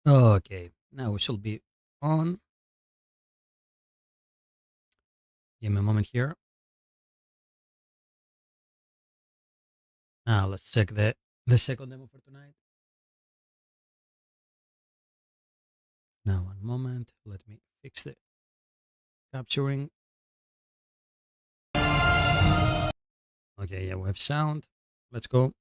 Okay, now we should be on. Give me a moment here. Now let's check the second demo for tonight. Now one moment, let me fix the capturing. Okay, yeah, we have sound. Let's go.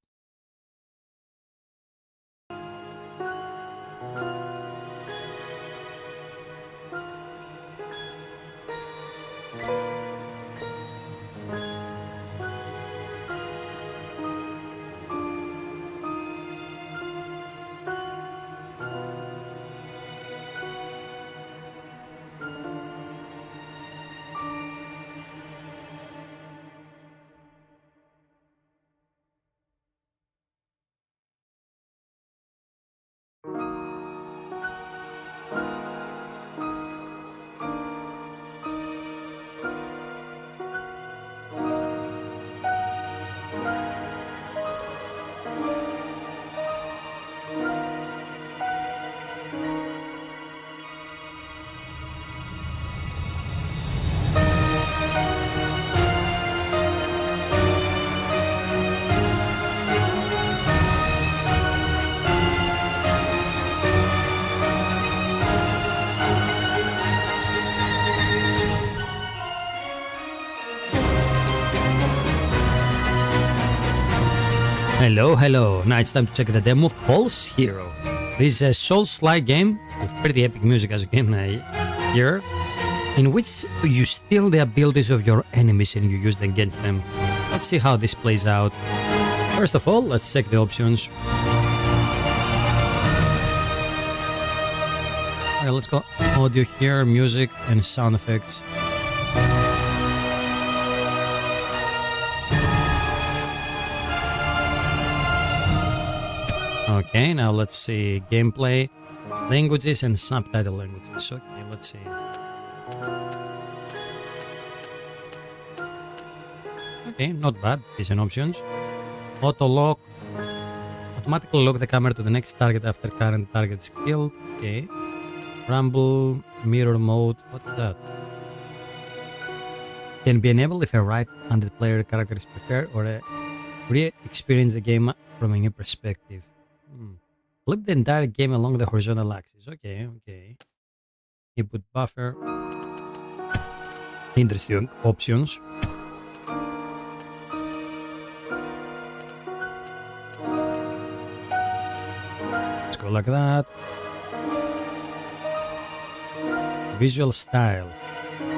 Hello, hello. Now it's time to check the demo of False Hero. This is a Souls-like game with pretty epic music, as you can hear, in which you steal the abilities of your enemies and you use them against them. Let's see how this plays out. First of all, let's check the options. Okay, let's go audio here, music and sound effects. Okay, now let's see gameplay, languages and subtitle languages. Okay, let's see. Okay, not bad. Decent options. Auto lock. Automatically lock the camera to the next target after current target is killed. Okay. Rumble, mirror mode. What's that? Can be enabled if a right-handed player character is preferred or re-experience the game from a new perspective. Flip the entire game along the horizontal axis. Okay, okay. Input buffer. Interesting options. Let's go like that. Visual style.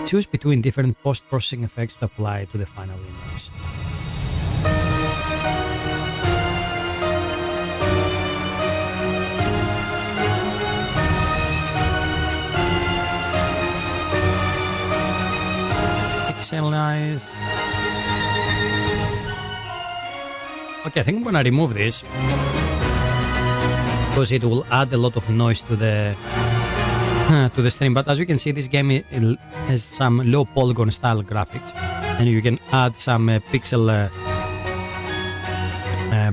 Choose between different post-processing effects to apply to the final image. Pixelize. Okay, I think I'm gonna remove this because it will add a lot of noise to the stream. But as you can see, this game has some low polygon style graphics, and you can add some pixel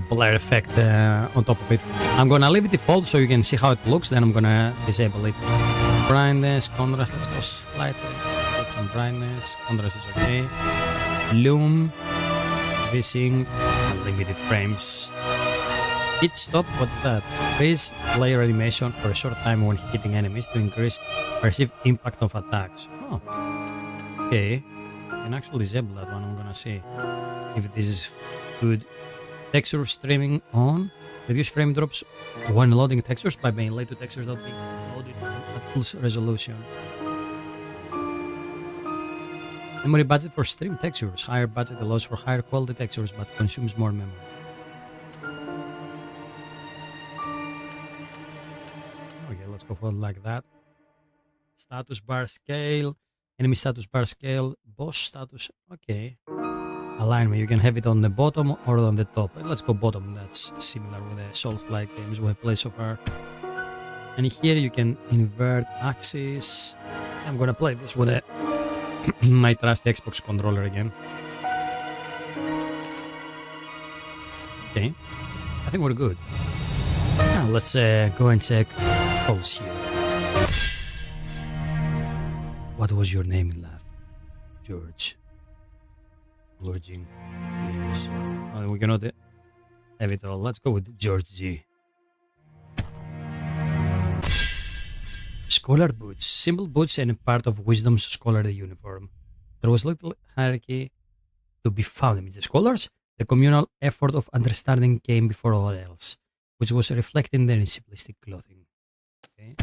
blur effect on top of it. I'm gonna leave it default so you can see how it looks. Then I'm gonna disable it. Brightness, contrast. Let's go slightly. Get some brightness. Contrast is okay. Loom, VSync, unlimited frames. Hit stop, what's that? Freeze player animation for a short time when hitting enemies to increase perceived impact of attacks. Oh, okay. I can actually disable that one. I'm gonna see if this is good. Texture streaming on. Reduce frame drops when loading textures by being late to textures that being loaded at full resolution. Memory budget for stream textures. Higher budget allows for higher quality textures but consumes more memory. Okay, let's go for it like that. Status bar scale. Enemy status bar scale. Boss status. Okay. Alignment. You can have it on the bottom or on the top. Let's go bottom. That's similar with the Souls-like games we have played so far. And here you can invert axis. I'm gonna play this with a my trusty Xbox controller again. Okay, I think we're good. Now let's go and check falls here. What was your name in life? George. Gorging Games. We cannot have it all. Let's go with George G. Scholar boots. Simple boots and part of wisdom's scholarly uniform. There was little hierarchy to be found amidst the scholars. The communal effort of understanding came before all else, which was reflected in their simplistic clothing. Okay.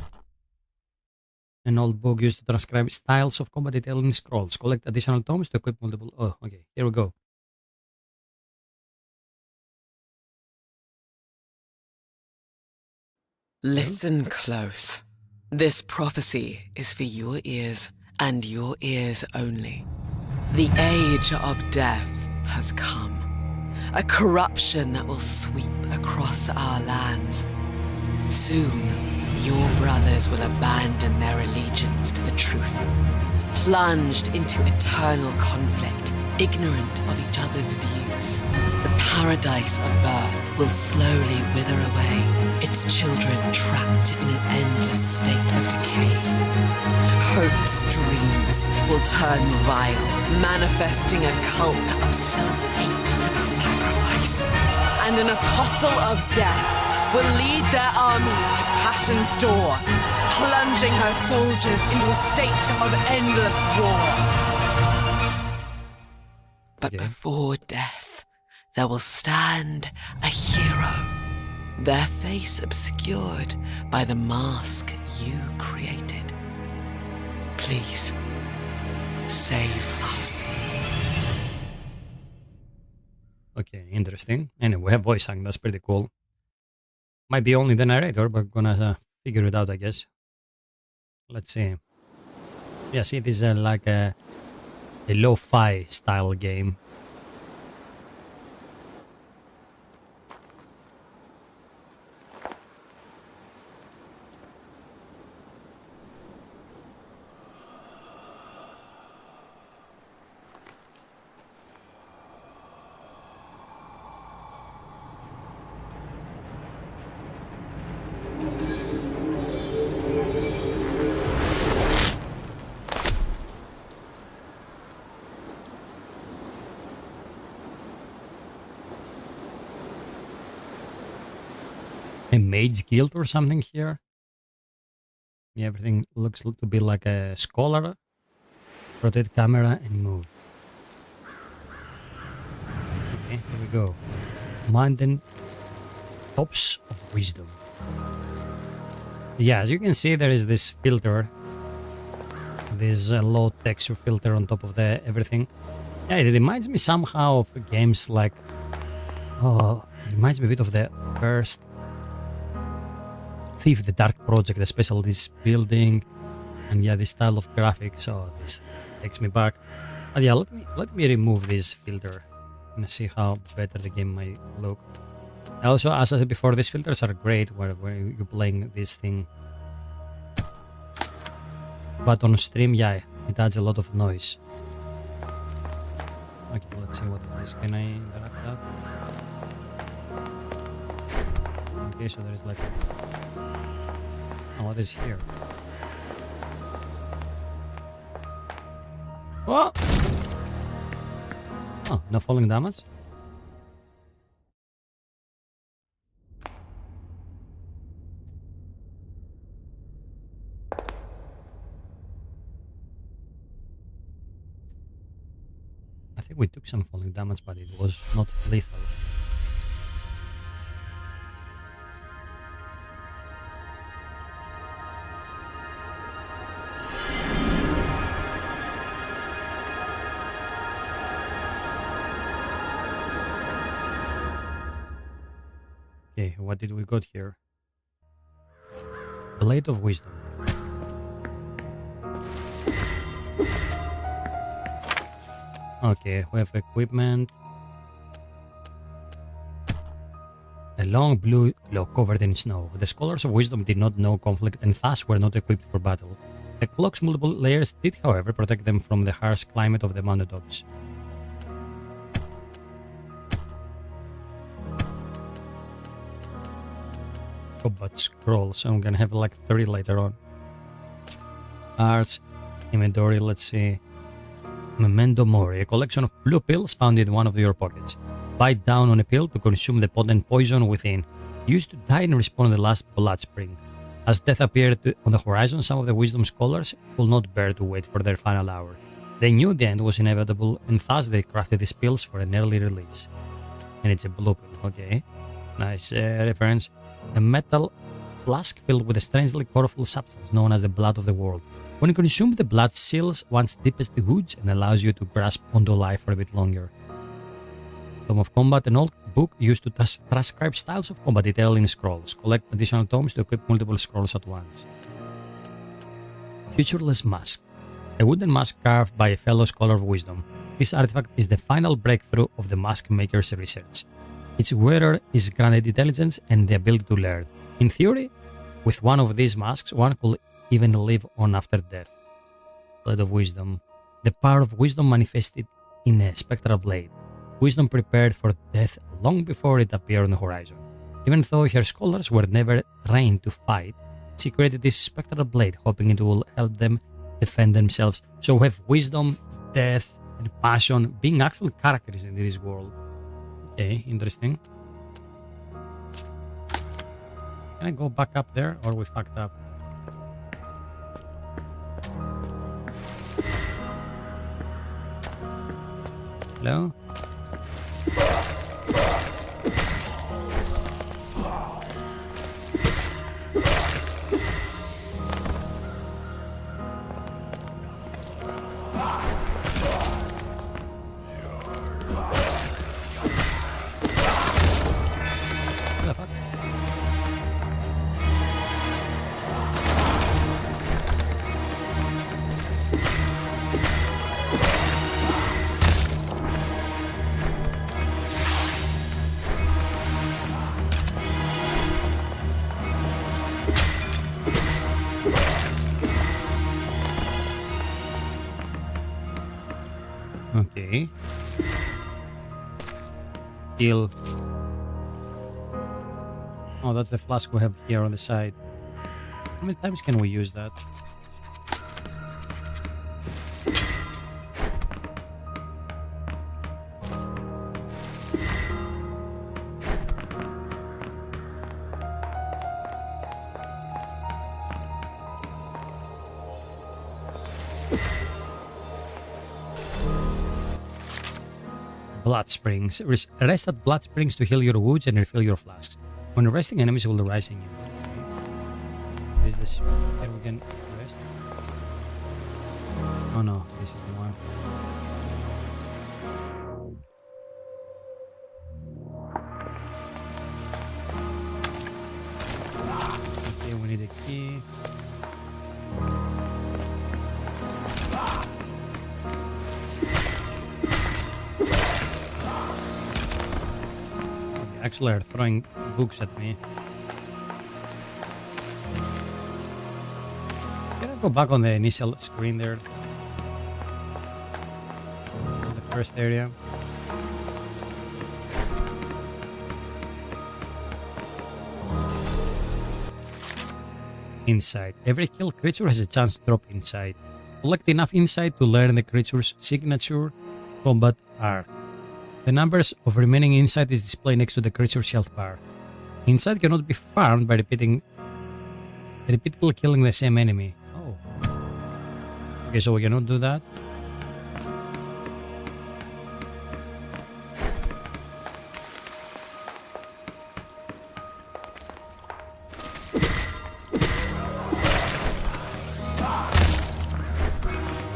An old book used to transcribe styles of combat detail in scrolls. Collect additional tomes to equip multiple... Oh, okay. Here we go. Listen close. This prophecy is for your ears and your ears only. The age of death has come. A corruption that will sweep across our lands. Soon, your brothers will abandon their allegiance to the truth, plunged into eternal conflict, ignorant of each other's views. The paradise of birth will slowly wither away, its children trapped in an endless state of decay. Hope's dreams will turn vile, manifesting a cult of self-hate and sacrifice. And an apostle of death will lead their armies to Passion's door, plunging her soldiers into a state of endless war. But before death, there will stand a hero, their face obscured by the mask you created. Please, save us. Okay, interesting. Anyway, we have voice acting, that's pretty cool. Might be only the narrator, but gonna figure it out, I guess. Let's see. Yeah, see, this is like a lo-fi style game. A mage guild or something here. Yeah, everything looks to be like a scholar. Rotate camera and move. Okay, here we go. Mountain tops of wisdom. Yeah, as you can see, there is this filter. This low texture filter on top of the everything. Yeah, it reminds me somehow of games like... Oh, it reminds me a bit of the first Thief the Dark Project, especially this building and yeah, this style of graphics. So this takes me back. But yeah, let me remove this filter and see how better the game might look. Also, as I said before, these filters are great when you're playing this thing. But on stream, yeah, it adds a lot of noise. Okay, let's see what is this. Can I interact that? Okay, so there is like... Oh, what is here? Oh! Oh, no falling damage? I think we took some falling damage, but it was not lethal. Okay, what did we got here? Blade of Wisdom. Okay, we have equipment. A long blue cloak covered in snow. The Scholars of Wisdom did not know conflict and thus were not equipped for battle. The cloak's multiple layers did, however, protect them from the harsh climate of the mountaintops. combat scrolls. I'm gonna have like 30 later on. Arts, inventory, let's see. Memento Mori, a collection of blue pills found in one of your pockets. Bite down on a pill to consume the potent poison within. Used to die and respawn in the last blood spring. As death appeared on the horizon, some of the wisdom scholars could not bear to wait for their final hour. They knew the end was inevitable, and thus they crafted these pills for an early release. And it's a blue pill, okay. Nice reference. A metal flask filled with a strangely colorful substance known as the blood of the world. When consumed, the blood seals one's deepest roots and allows you to grasp onto life for a bit longer. Tome of Combat, an old book used to transcribe styles of combat detailed in scrolls. Collect additional tomes to equip multiple scrolls at once. Futureless Mask, a wooden mask carved by a fellow scholar of wisdom. This artifact is the final breakthrough of the mask maker's research. Its wearer is granted intelligence and the ability to learn. In theory, with one of these masks, one could even live on after death. Blade of Wisdom. The power of wisdom manifested in a spectral blade. Wisdom prepared for death long before it appeared on the horizon. Even though her scholars were never trained to fight, she created this spectral blade, hoping it will help them defend themselves. So we have wisdom, death, and passion being actual characters in this world. Okay, interesting. Can I go back up there, or we fucked up? Hello? What the fuck? Okay. Kill. Oh, that's the flask we have here on the side. How many times can we use that? Blood Springs. Rest at Blood Springs to heal your wounds and refill your flasks. When resting, enemies will rise in you. Is this where we can rest? Oh no, this is the one. Okay, we need a key. Actually are throwing books at me. Can I go back on the initial screen there? The first area. Insight. Every killed creature has a chance to drop insight. Collect enough insight to learn the creature's signature combat art. The numbers of remaining insight is displayed next to the creature's health bar. Insight cannot be farmed by repeatedly killing the same enemy. Oh. Okay, so we cannot do that.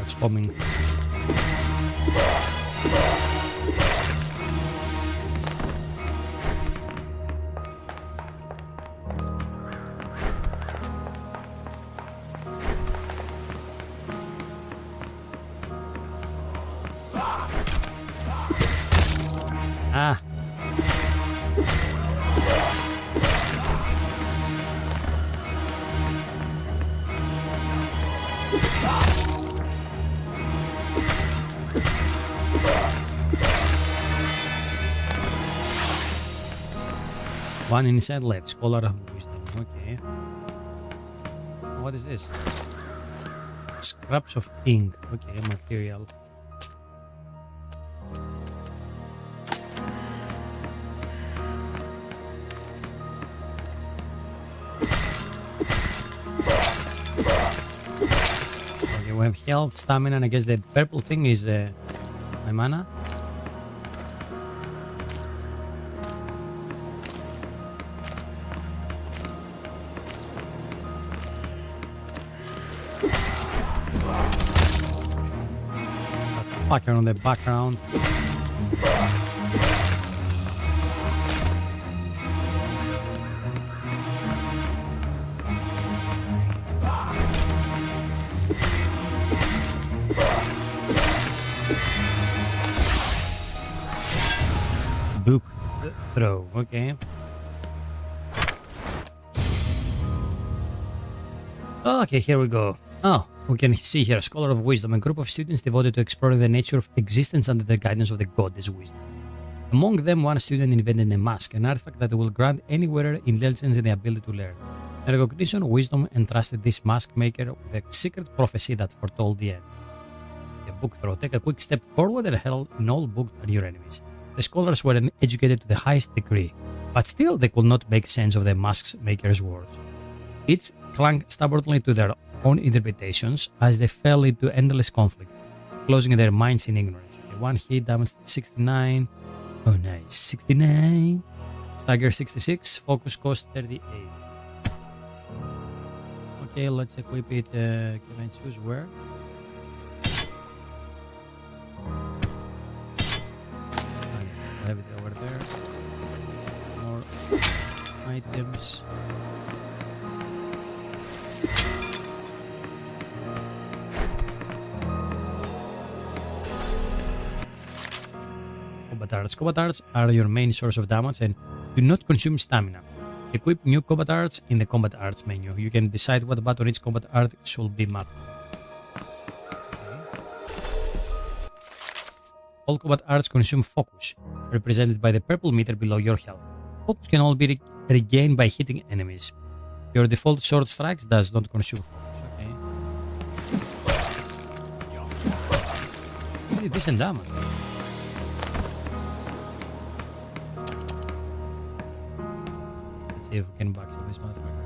It's coming. Ah. One inside left, Scholar of Wisdom. Okay. What is this? Scraps of ink. Okay, material. Okay, we have health, stamina, and I guess the purple thing is my mana. Fucker on the background. Book throw, okay. Okay, here we go. Oh, we can see here, Scholar of Wisdom, a group of students devoted to exploring the nature of existence under the guidance of the goddess Wisdom. Among them, one student invented a mask, an artifact that will grant any wearer intelligence and the ability to learn. In recognition, Wisdom entrusted this mask maker with a secret prophecy that foretold the end. A book throw. Take a quick step forward and hurl an old book at your enemies. The scholars were educated to the highest degree, but still they could not make sense of the mask maker's words. Each clung stubbornly to their own interpretations as they fell into endless conflict, closing their minds in ignorance. Okay, one hit, damage 69. Oh, nice. 69. Stagger 66. Focus cost 38. Okay, let's equip it. Can I choose where? I have it over there. More items. Combat arts. Combat arts are your main source of damage and do not consume stamina. Equip new combat arts in the combat arts menu. You can decide what button each combat art should be mapped. All combat arts consume focus, represented by the purple meter below your health. Focus can all be regained by hitting enemies. Your default sword strikes does not consume focus. Okay. Pretty decent damage. Let's see if we can backstab this motherfucker.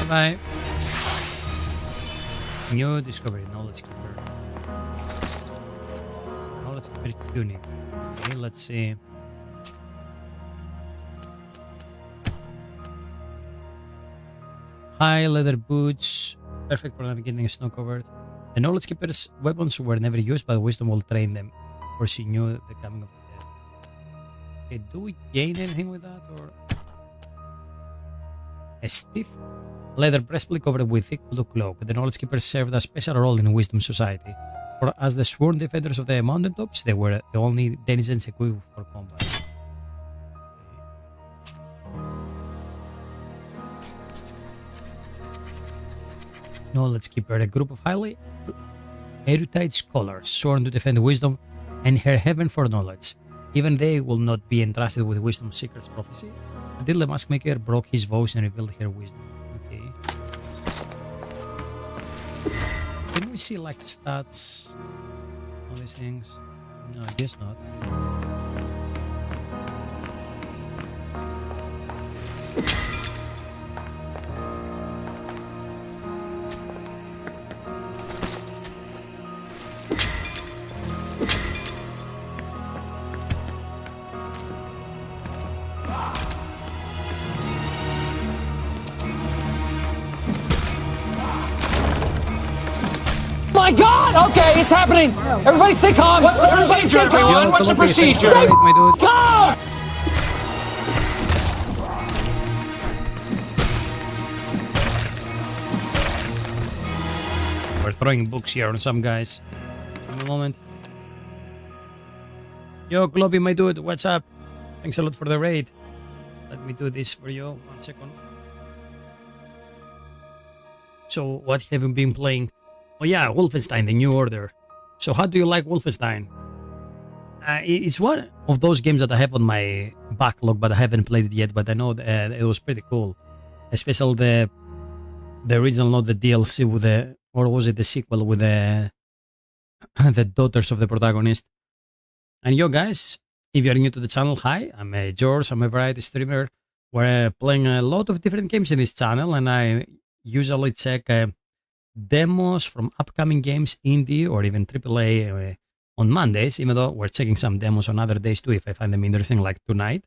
Bye. New discovery, knowledge keeper. Knowledge keeper tuning. Okay, let's see. High leather boots, perfect for navigating snow covered. The knowledge keeper's weapons were never used, but wisdom will train them, for she knew the coming of death. Okay, do we gain anything with that, or a stiff leather breastplate covered with thick blue cloak? The knowledge keepers served a special role in Wisdom Society, for as the sworn defenders of the mountaintops, they were the only denizens equipped for combat. Knowledge keeper, a group of highly erudite scholars sworn to defend wisdom and her heaven for knowledge. Even they will not be entrusted with wisdom's secret prophecy until the mask maker broke his vows and revealed her wisdom. Okay. Can we see like stats on these things? No, I guess not. Okay, it's happening. Everybody stay calm. What's the procedure, everyone? What's the procedure? Stay my dude. Calm! We're throwing books here on some guys. In a moment. Yo, Globby, my dude, what's up? Thanks a lot for the raid. Let me do this for you. 1 second. So, what have you been playing? Oh yeah, Wolfenstein, The New Order. So, how do you like Wolfenstein? It's one of those games that I have on my backlog, but I haven't played it yet. But I know it was pretty cool, especially the original, not the DLC with the, or was it the sequel with the the daughters of the protagonist. And yo guys, if you're new to the channel, hi, I'm George, I'm a variety streamer. We're playing a lot of different games in this channel, and I usually check demos from upcoming games, indie or even AAA on Mondays, even though we're checking some demos on other days too if I find them interesting, like tonight.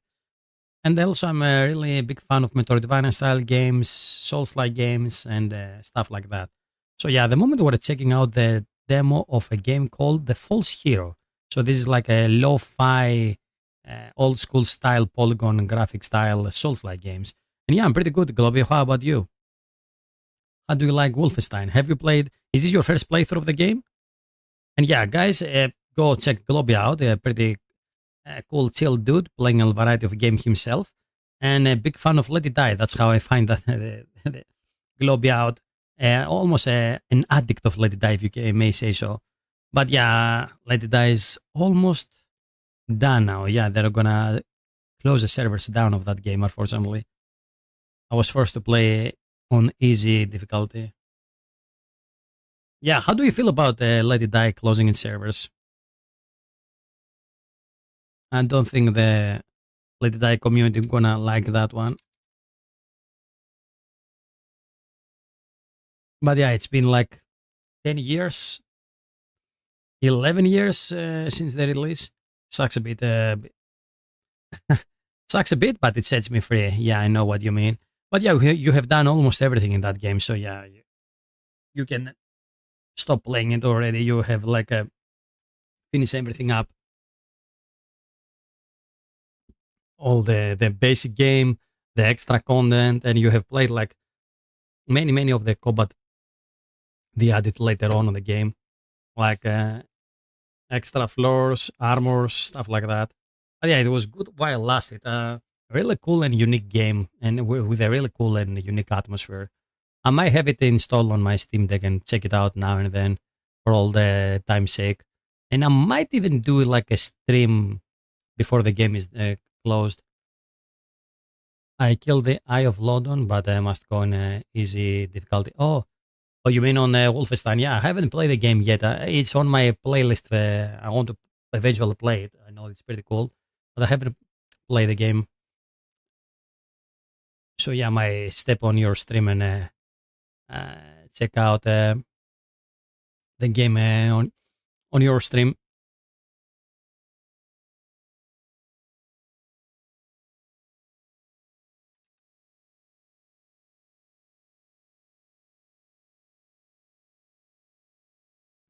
And also I'm a really big fan of Metroidvania style games, Souls-like games, and stuff like that. So yeah, the moment we're checking out the demo of a game called The False Hero. So this is like a lo-fi, old school style, polygon graphic style Souls-like games. And yeah, I'm pretty good, Globby. How about you? How do you like Wolfenstein? Have you played? Is this your first playthrough of the game? And yeah, guys, go check Globby out. A pretty cool, chill dude playing a variety of games himself. And a big fan of Let It Die. That's how I find that Globby out. Almost an addict of Let It Die, if you may say so. But yeah, Let It Die is almost done now. Yeah, they're gonna close the servers down of that game, unfortunately. I was forced to play on easy difficulty. Yeah, how do you feel about Let It Die closing its servers? I don't think the Let It Die community gonna like that one. But yeah, it's been like 10 years, 11 years since the release. Sucks a bit. Sucks a bit, but it sets me free. Yeah, I know what you mean. But yeah, you have done almost everything in that game. So yeah, you can stop playing it already. You have like finished everything up. All the basic game, the extra content, and you have played like many of the combat they added later on in the game, like extra floors, armors, stuff like that. But yeah, it was good while it lasted. Really cool and unique game, and with a really cool and unique atmosphere. I might have it installed on my Steam Deck and check it out now and then for all the time's sake. And I might even do like a stream before the game is closed. I killed the Eye of Lodon, but I must go in easy difficulty. Oh, you mean on Wolfenstein? Yeah, I haven't played the game yet. It's on my playlist. I want to eventually play it. I know it's pretty cool, but I haven't played the game. So yeah, I might step on your stream and check out the game on your stream.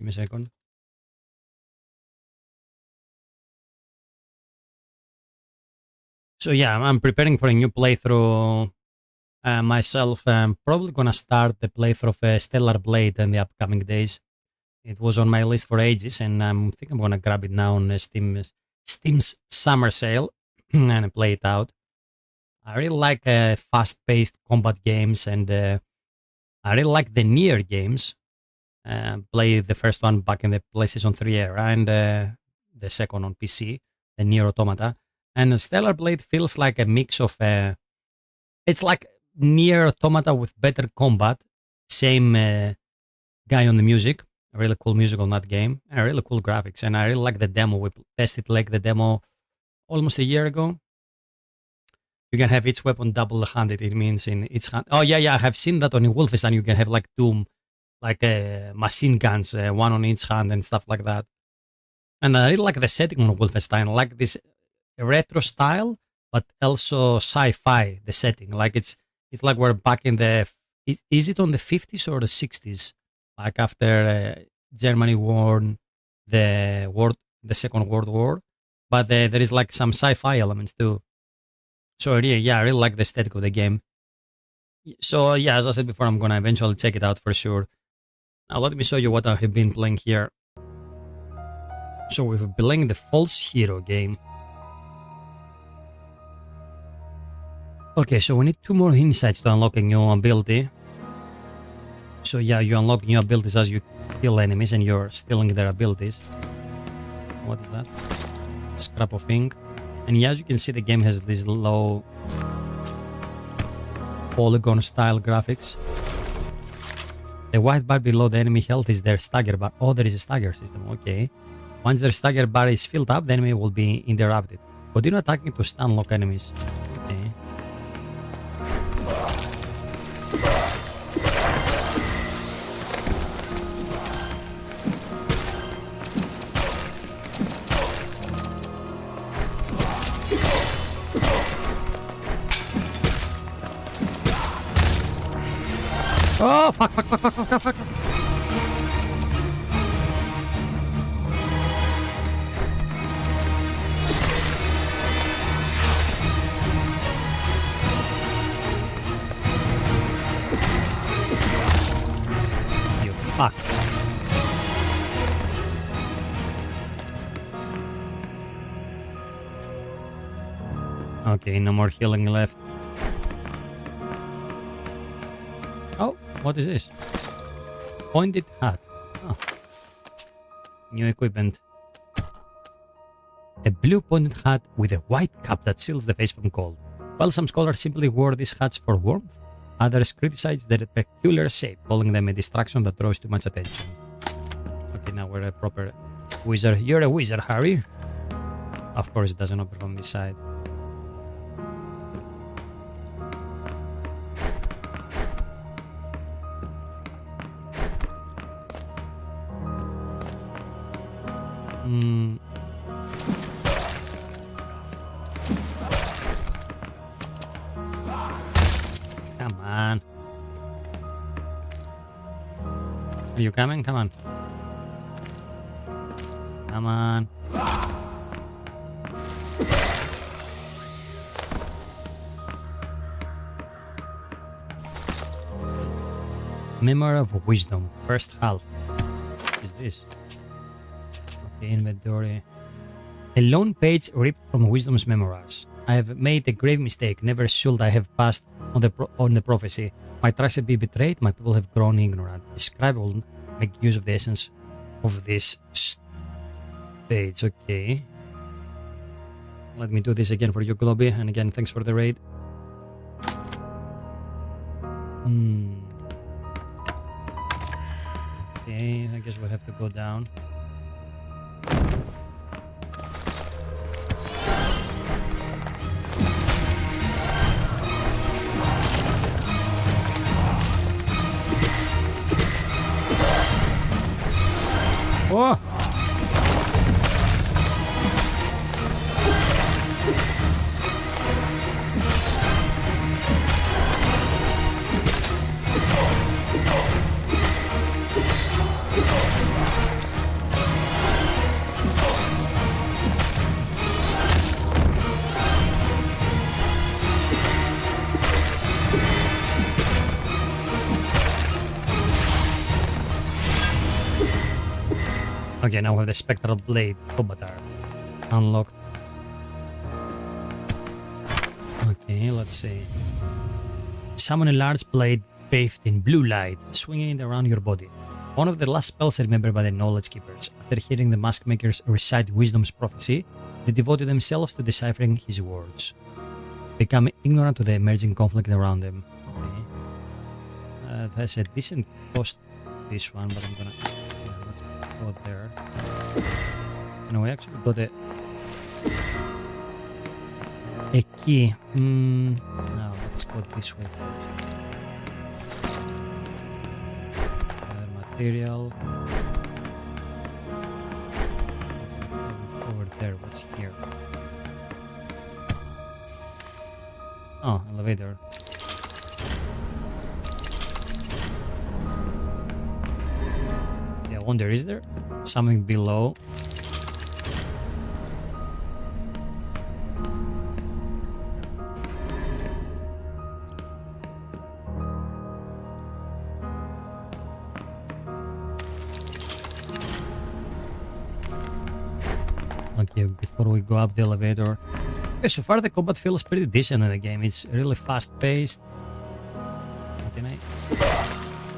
Give me a second. So yeah, I'm preparing for a new playthrough myself. I'm probably gonna start the playthrough of Stellar Blade in the upcoming days. It was on my list for ages, and I think I'm gonna grab it now on Steam's summer sale and play it out. I really like fast-paced combat games, and I really like the Nier games. Played the first one back in the PlayStation 3 era, and the second on PC, the Nier Automata. And Stellar Blade feels like a mix of it's like Nier Automata with better combat. Same guy on the music. Really cool music on that game. And really cool graphics. And I really like the demo. We tested like the demo almost a year ago. You can have each weapon double-handed. It means in each hand. Oh yeah, I have seen that on Wolfenstein. You can have like two like machine guns, one on each hand and stuff like that. And I really like the setting on Wolfenstein. I like this retro style, but also sci-fi. The setting, like it's like we're back in the. Is it on the 50s or the 60s? Like after Germany won the Second World War, but there is like some sci-fi elements too. So yeah, I really like the aesthetic of the game. So yeah, as I said before, I'm gonna eventually check it out for sure. Now let me show you what I have been playing here. So we've been playing the False Hero game. Okay, so we need 2 more insights to unlock a new ability. So yeah, you unlock new abilities as you kill enemies and you're stealing their abilities. What is that? Scrap of ink. And yeah, as you can see, the game has these low polygon style graphics. The white bar below the enemy health is their stagger bar. Oh, there is a stagger system, okay. Once their stagger bar is filled up, the enemy will be interrupted. Continue attacking to stun lock enemies. Okay. Oh, fuck. You fuck. Okay, no more healing left. Oh, what is this? Pointed hat. Oh. New equipment. A blue pointed hat with a white cap that seals the face from cold. While some scholars simply wore these hats for warmth, others criticized their peculiar shape, calling them a distraction that draws too much attention. Okay, now we're a proper wizard. You're a wizard, Harry. Of course, it doesn't open from this side. Come on. Are you coming? Come on. Come on. Memory of Wisdom, first half. What is this? Okay, inventory. A lone page ripped from Wisdom's memoirs. I have made a grave mistake. Never should I have passed on the prophecy. My trust have been betrayed. My people have grown ignorant. The scribe will make use of the essence of this page. Okay. Let me do this again for you, Globby. And again, thanks for the raid. Okay, I guess we'll have to go down. Oh! Okay, now we have the Spectral Blade Kobatar unlocked. Okay, let's see. Summon a large blade bathed in blue light, swinging it around your body. One of the last spells remembered by the Knowledge Keepers. After hearing the Mask Makers recite Wisdom's prophecy, they devoted themselves to deciphering his words. Become ignorant to the emerging conflict around them. Okay. That's a decent cost, this one, but I'm gonna... let's go there. And we actually got a key. Now let's go this way first. Other material. Over there, what's here? Oh, elevator. wonder, is there something below? Okay, before we go up the elevator. Okay, so far the combat feels pretty decent in the game. It's really fast paced. Can I?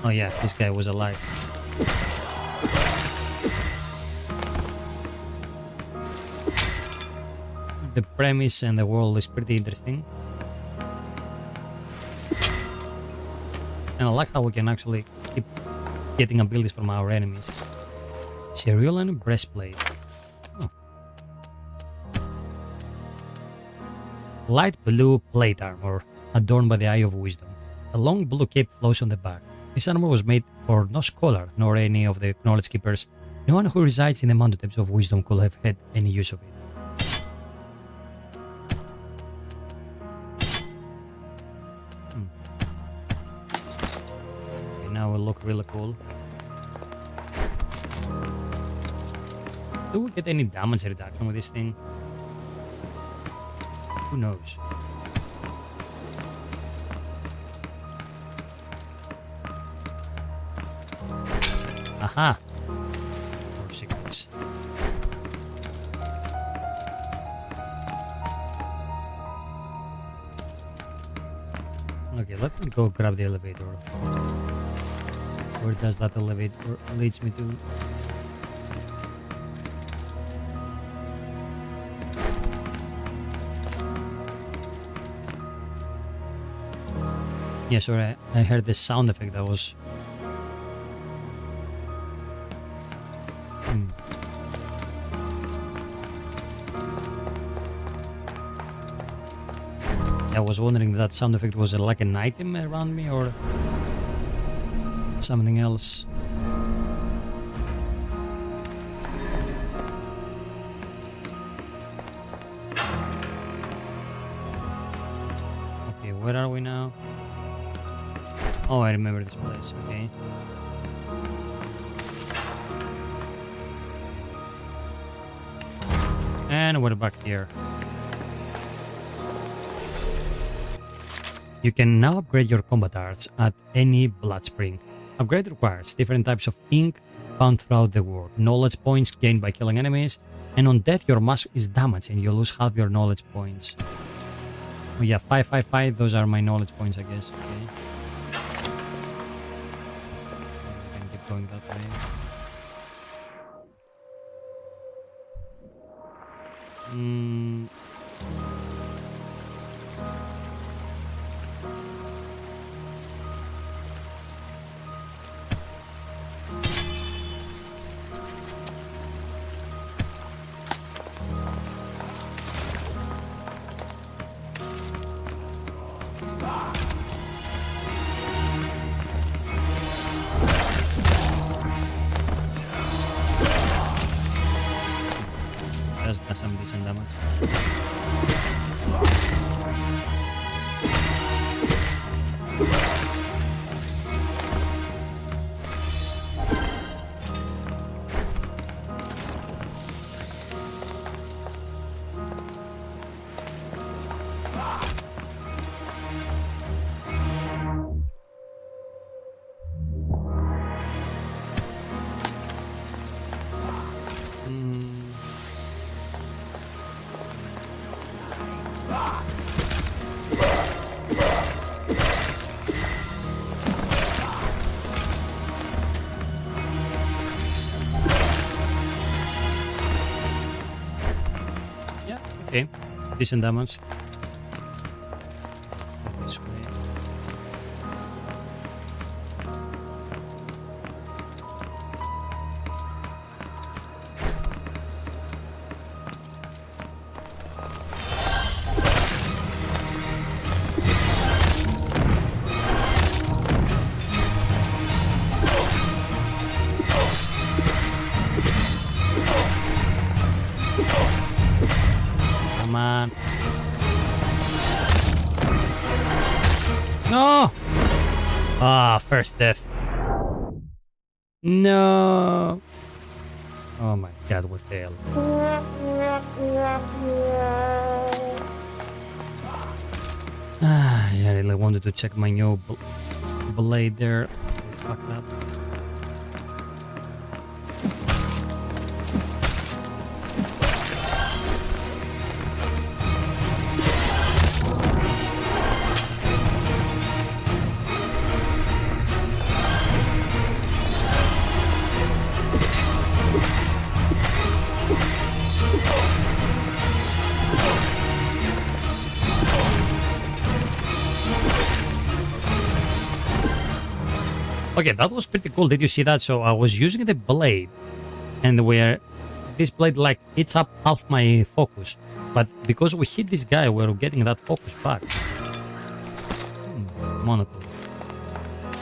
Oh yeah, this guy was alive. The premise and the world is pretty interesting. And I like how we can actually keep getting abilities from our enemies. Cerulean breastplate. Oh. Light blue plate armor, adorned by the Eye of Wisdom. A long blue cape flows on the back. This armor was made for no scholar, nor any of the knowledge keepers. No one who resides in the mountaintops of wisdom could have had any use of it. Okay, now it will look really cool. Do we get any damage reduction with this thing? Who knows? Aha! More secrets. Okay, let me go grab the elevator. Where does that elevator leads me to? Yeah, sorry, I heard the sound effect that was... I was wondering if that sound effect was like an item around me or something else. Okay, where are we now? Oh, I remember this place, okay. And we're back here. You can now upgrade your combat arts at any blood spring. Upgrade requires different types of ink found throughout the world, knowledge points gained by killing enemies, and on death your mask is damaged and you lose half your knowledge points. Oh yeah, 555, those are my knowledge points, I guess. Okay. I can keep going that way. Does some decent damage. Okay, decent damage. This way. Come on. No! Ah, first death. No! Oh my god, we failed. I really wanted to check my new blade there. We fucked up. Okay, that was pretty cool. Did you see that? So I was using the blade, and where this blade like eats up half my focus, but because we hit this guy, we're getting that focus back. Monocle.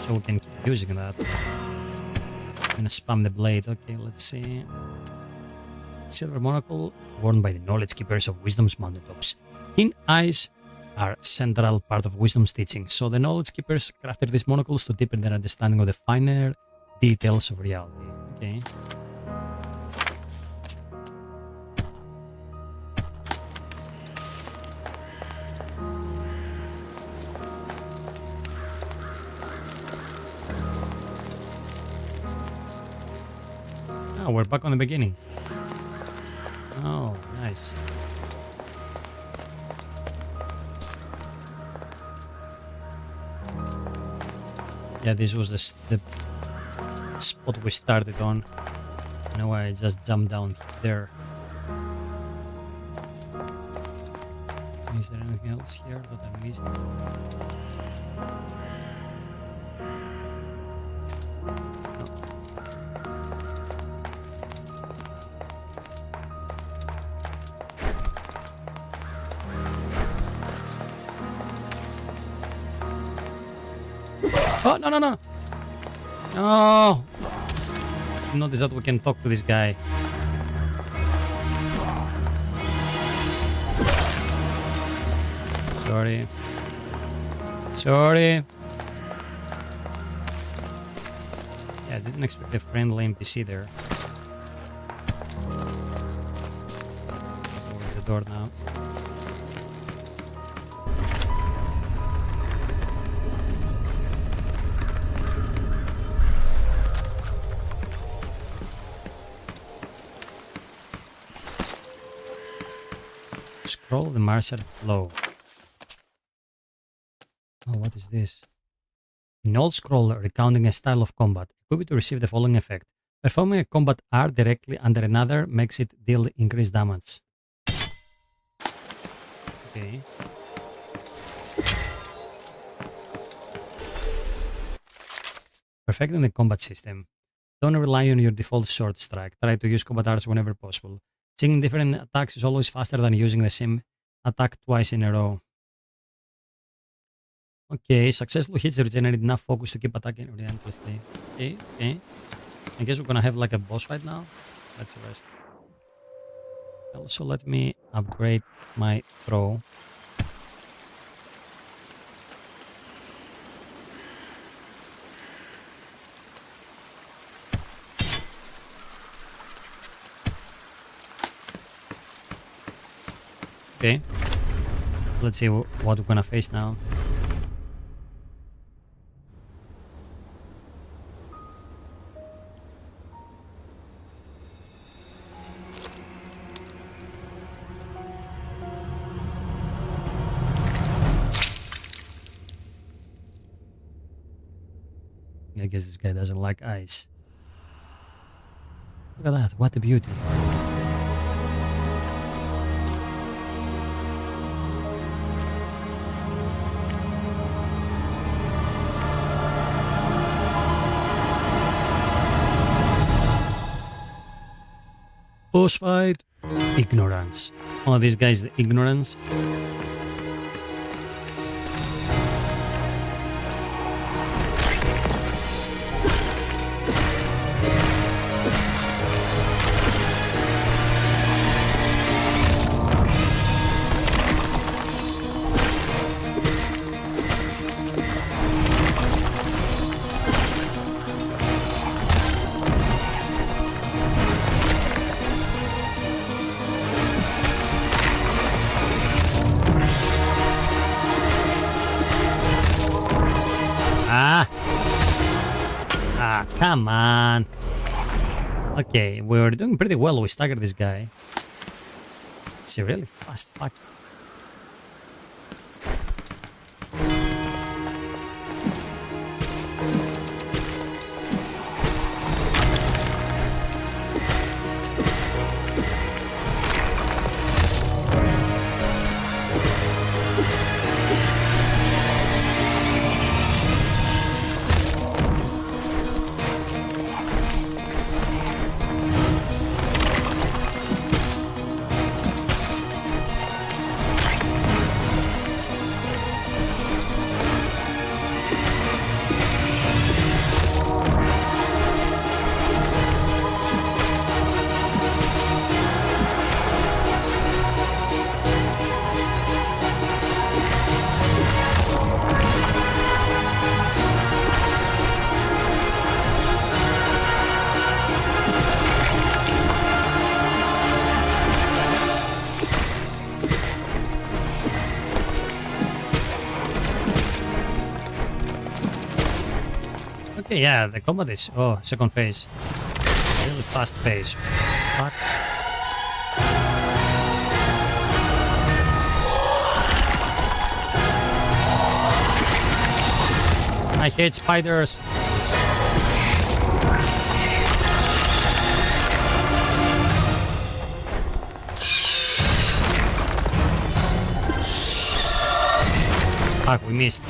So we can keep using that. I'm gonna spam the blade. Okay, let's see. Silver monocle worn by the knowledge keepers of Wisdom's mountaintops. Keen eyes are central part of Wisdom's teaching, so the knowledge keepers crafted these monocles to deepen their understanding of the finer details of reality. Okay. Oh, we're back on the beginning. Oh, nice. Yeah, this was the spot we started on. You know, I just jumped down there. Is there anything else here that I missed? Oh, no, no, no. No. Notice that we can talk to this guy. Sorry. Sorry. Yeah, I didn't expect a friendly NPC there. Towards the door now. Scroll the martial flow. Oh, what is this? An old scroll recounting a style of combat. Equip it to receive the following effect. Performing a combat art directly under another makes it deal increased damage. Okay. Perfecting the combat system. Don't rely on your default sword strike. Try to use combat arts whenever possible. Seeing different attacks is always faster than using the same attack twice in a row. Okay, successful hits regenerate enough focus to keep attacking relentlessly. Okay, okay. I guess we're gonna have like a boss fight now. Let's rest. Also, let me upgrade my throw. Okay, let's see what we're gonna face now. I guess this guy doesn't like ice. Look at that, what a beauty. Boss fight. Ignorance. Oh, this guy is the ignorance. Come on. Okay, we were doing pretty well. We staggered this guy. It's a really fast fuck. Okay, yeah, the combat is... Oh, second phase. Really fast pace. Fuck. I hate spiders. Fuck, we missed.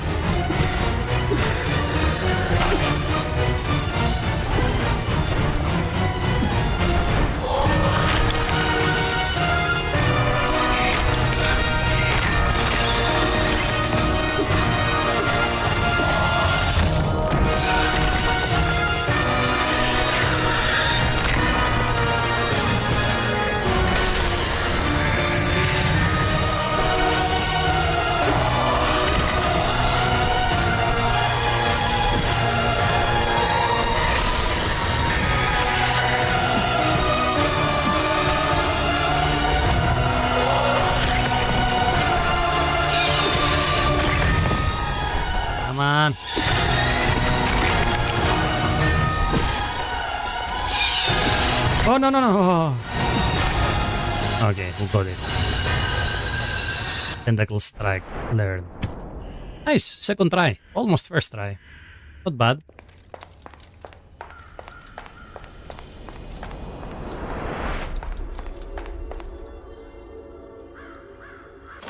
Come on. Oh, no, no, no. Okay, we got it. Tentacle strike learned. Nice, second try. Almost first try. Not bad.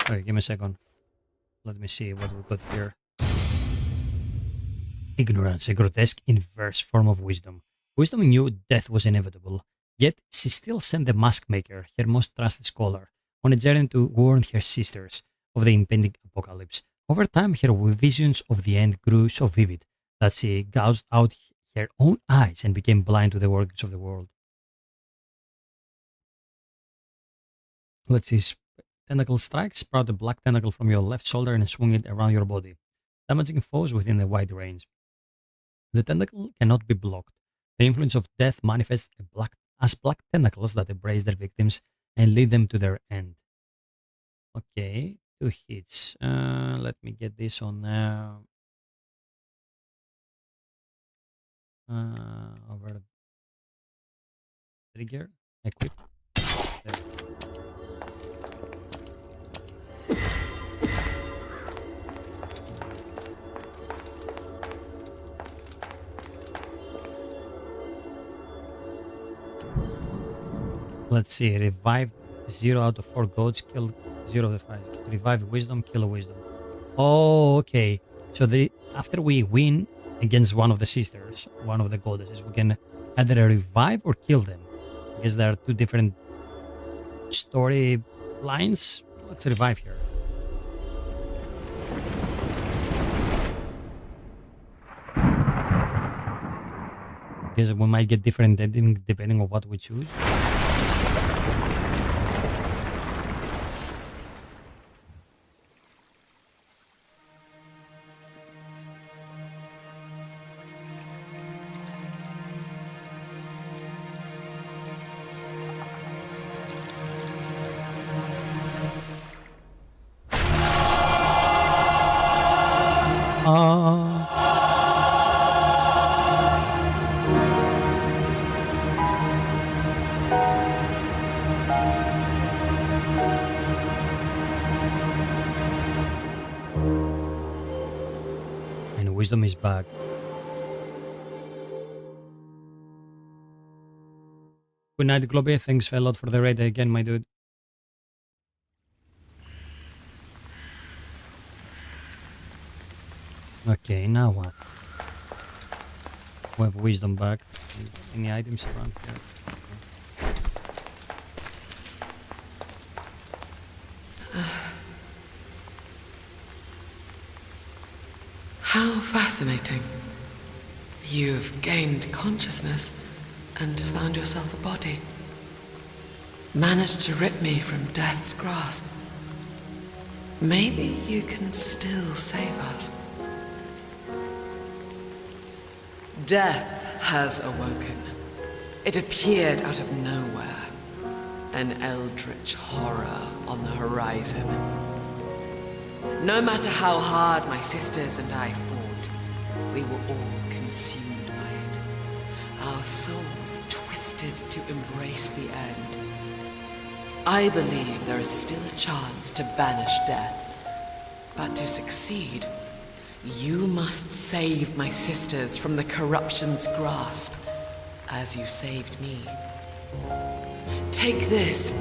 Okay, give me a second. Let me see what we got here. Ignorance, a grotesque inverse form of wisdom. Wisdom knew death was inevitable, yet she still sent the Mask Maker, her most trusted scholar, on a journey to warn her sisters of the impending apocalypse. Over time, her visions of the end grew so vivid that she gouged out her own eyes and became blind to the workings of the world. Let's see. Tentacle strike. Sprout a black tentacle from your left shoulder and swing it around your body, damaging foes within a wide range. The tentacle cannot be blocked. The influence of death manifests as black tentacles that embrace their victims and lead them to their end. Okay, 2 hits. Let me get this on over trigger. Equip. There. Let's see, revive 0 out of 4 goats, kill 0 of the 5. Revive wisdom, kill a wisdom. Oh, okay. So after we win against one of the sisters, one of the goddesses, we can either revive or kill them. I guess there are 2 different story lines. Let's revive here. I guess we might get different ending depending on what we choose. and wisdom is back. Good night, Globby. Thanks a lot for the raid again, my dude. Okay, now what? We have wisdom back. Is there any items around here? How fascinating. You've gained consciousness and found yourself a body. Managed to rip me from death's grasp. Maybe you can still save us. Death has awoken. It appeared out of nowhere. An eldritch horror on the horizon. No matter how hard my sisters and I fought, we were all consumed by it. Our souls twisted to embrace the end. I believe there is still a chance to banish death. But to succeed, you must save my sisters from the corruption's grasp, as you saved me. Take this.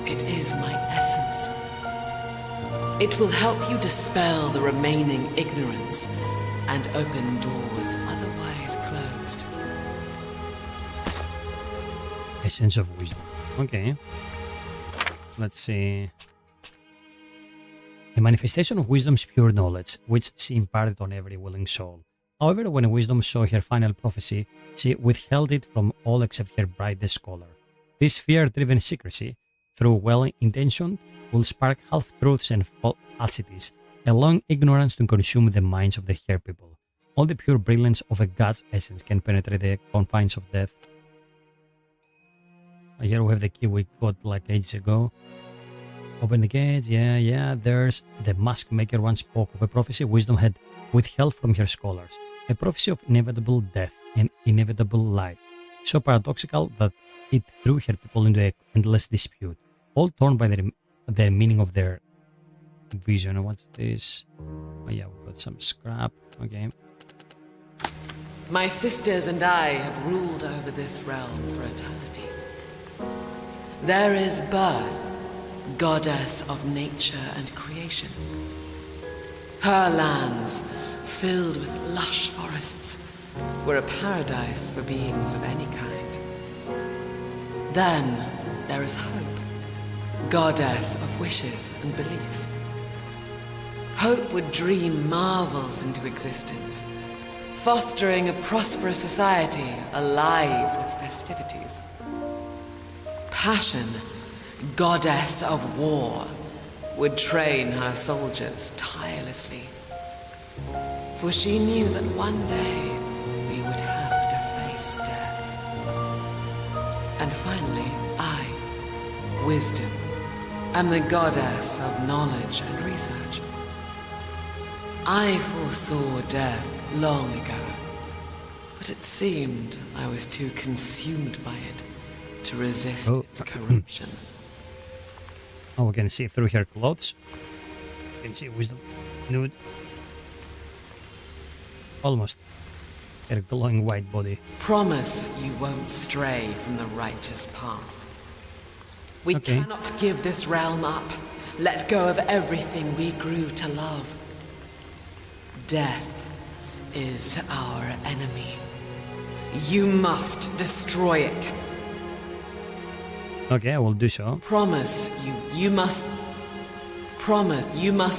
It is my essence. It will help you dispel the remaining ignorance and open doors otherwise closed. Essence of wisdom. Okay. Let's see. The manifestation of wisdom's pure knowledge, which she imparted on every willing soul. However, when wisdom saw her final prophecy, she withheld it from all except her brightest scholar. This fear-driven secrecy, through well-intentioned, will spark half-truths and falsities, allowing ignorance to consume the minds of the hair people. All the pure brilliance of a god's essence can penetrate the confines of death. Here we have the key we got like ages ago. Open the gates, yeah, there's the mask maker once spoke of a prophecy wisdom had withheld from her scholars. A prophecy of inevitable death and inevitable life. So paradoxical that it threw her people into an endless dispute, all torn by the meaning of their vision. What's this? Oh yeah, we got some scrap. Okay. My sisters and I have ruled over this realm for eternity. There is birth, goddess of nature and creation. Her lands, filled with lush forests, were a paradise for beings of any kind. Then there is hope, goddess of wishes and beliefs. Hope would dream marvels into existence, fostering a prosperous society alive with festivities. Passion, goddess of war, would train her soldiers tirelessly. For she knew that one day we would have to face death. And finally, I, Wisdom, am the goddess of knowledge and research. I foresaw death long ago, but it seemed I was too consumed by it to resist its corruption. Oh, we can see through her clothes. You can see wisdom nude. Almost. Her glowing white body. Promise you won't stray from the righteous path. We cannot give this realm up. Let go of everything we grew to love. Death is our enemy. You must destroy it. Okay, I will do so. Promise you must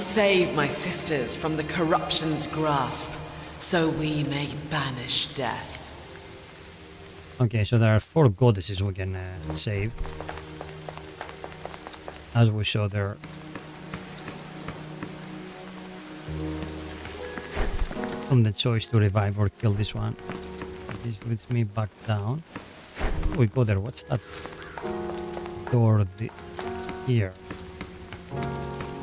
save my sisters from the corruption's grasp, so we may banish death. Okay, so there are 4 goddesses we can save. As we saw there. From the choice to revive or kill this one. This leads me back down. We go there. What's that door here?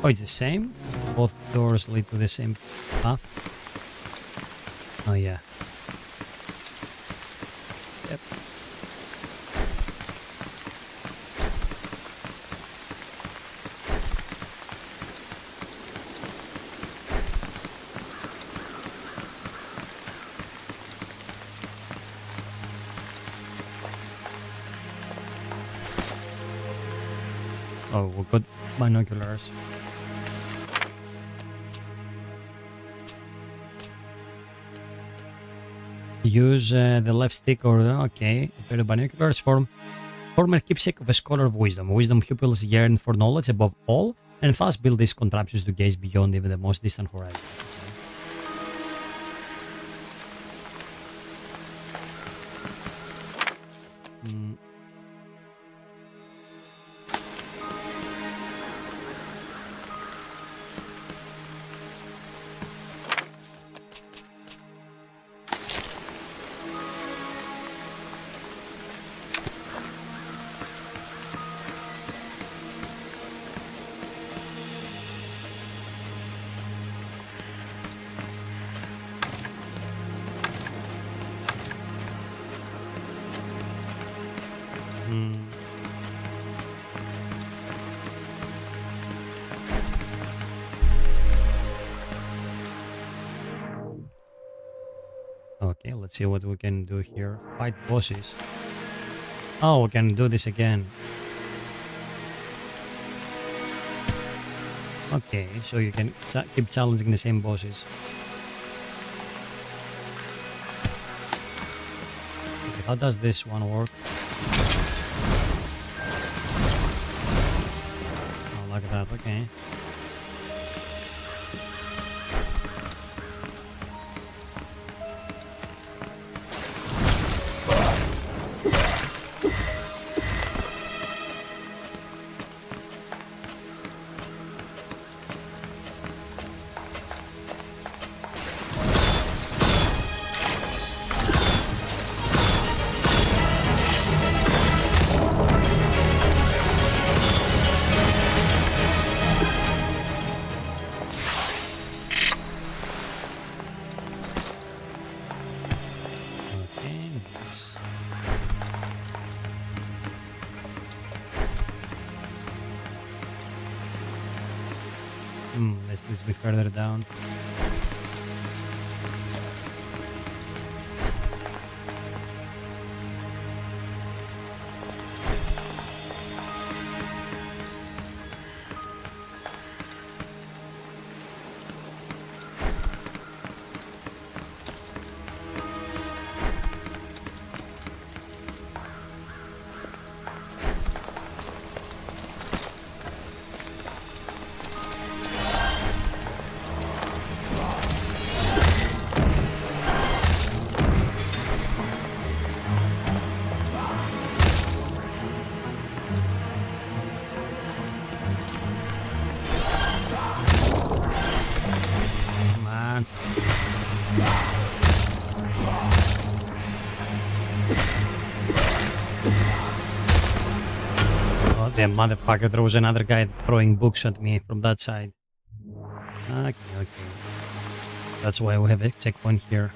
Oh, it's the same? Both doors lead to the same path? Oh, yeah. Yep. Oh, we got binoculars. Use the left stick or okay. Pair of binoculars former keepsake of a scholar of wisdom. Wisdom pupils yearn for knowledge above all, and thus build these contraptions to gaze beyond even the most distant horizon. Okay, let's see what we can do here. Fight bosses. Oh, we can do this again. Okay, so you can keep challenging the same bosses. Okay, how does this one work? Oh, like that, okay. Let's be further down. The motherfucker, there was another guy throwing books at me from that side. Okay. That's why we have a checkpoint here.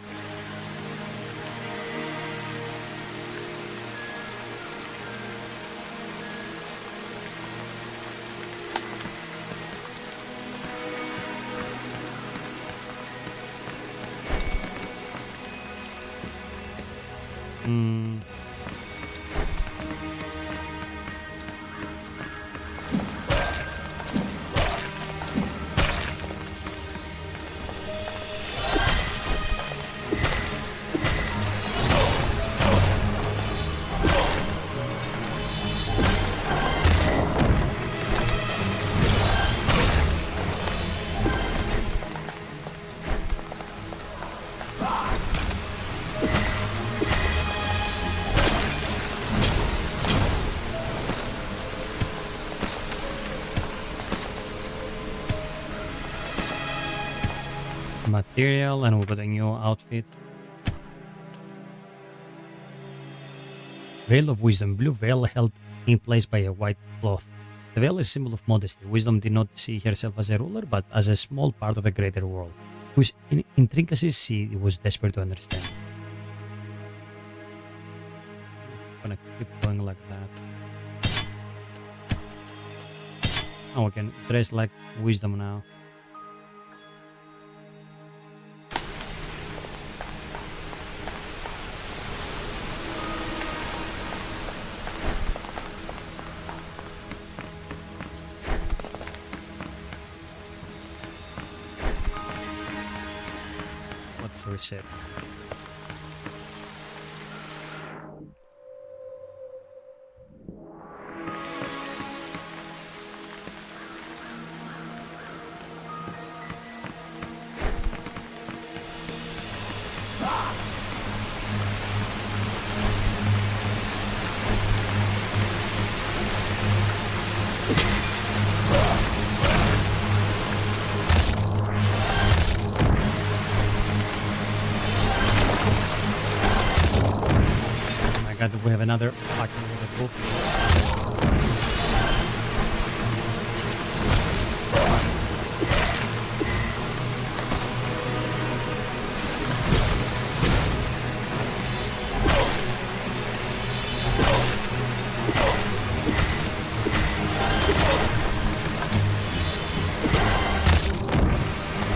Material, and we got a new outfit. Veil of Wisdom. Blue veil held in place by a white cloth. The veil is a symbol of modesty. Wisdom did not see herself as a ruler, but as a small part of a greater world, whose intricacies she was desperate to understand. I'm gonna keep going like that. Oh, we can dress like Wisdom now. to reset. We have another fucking with a book.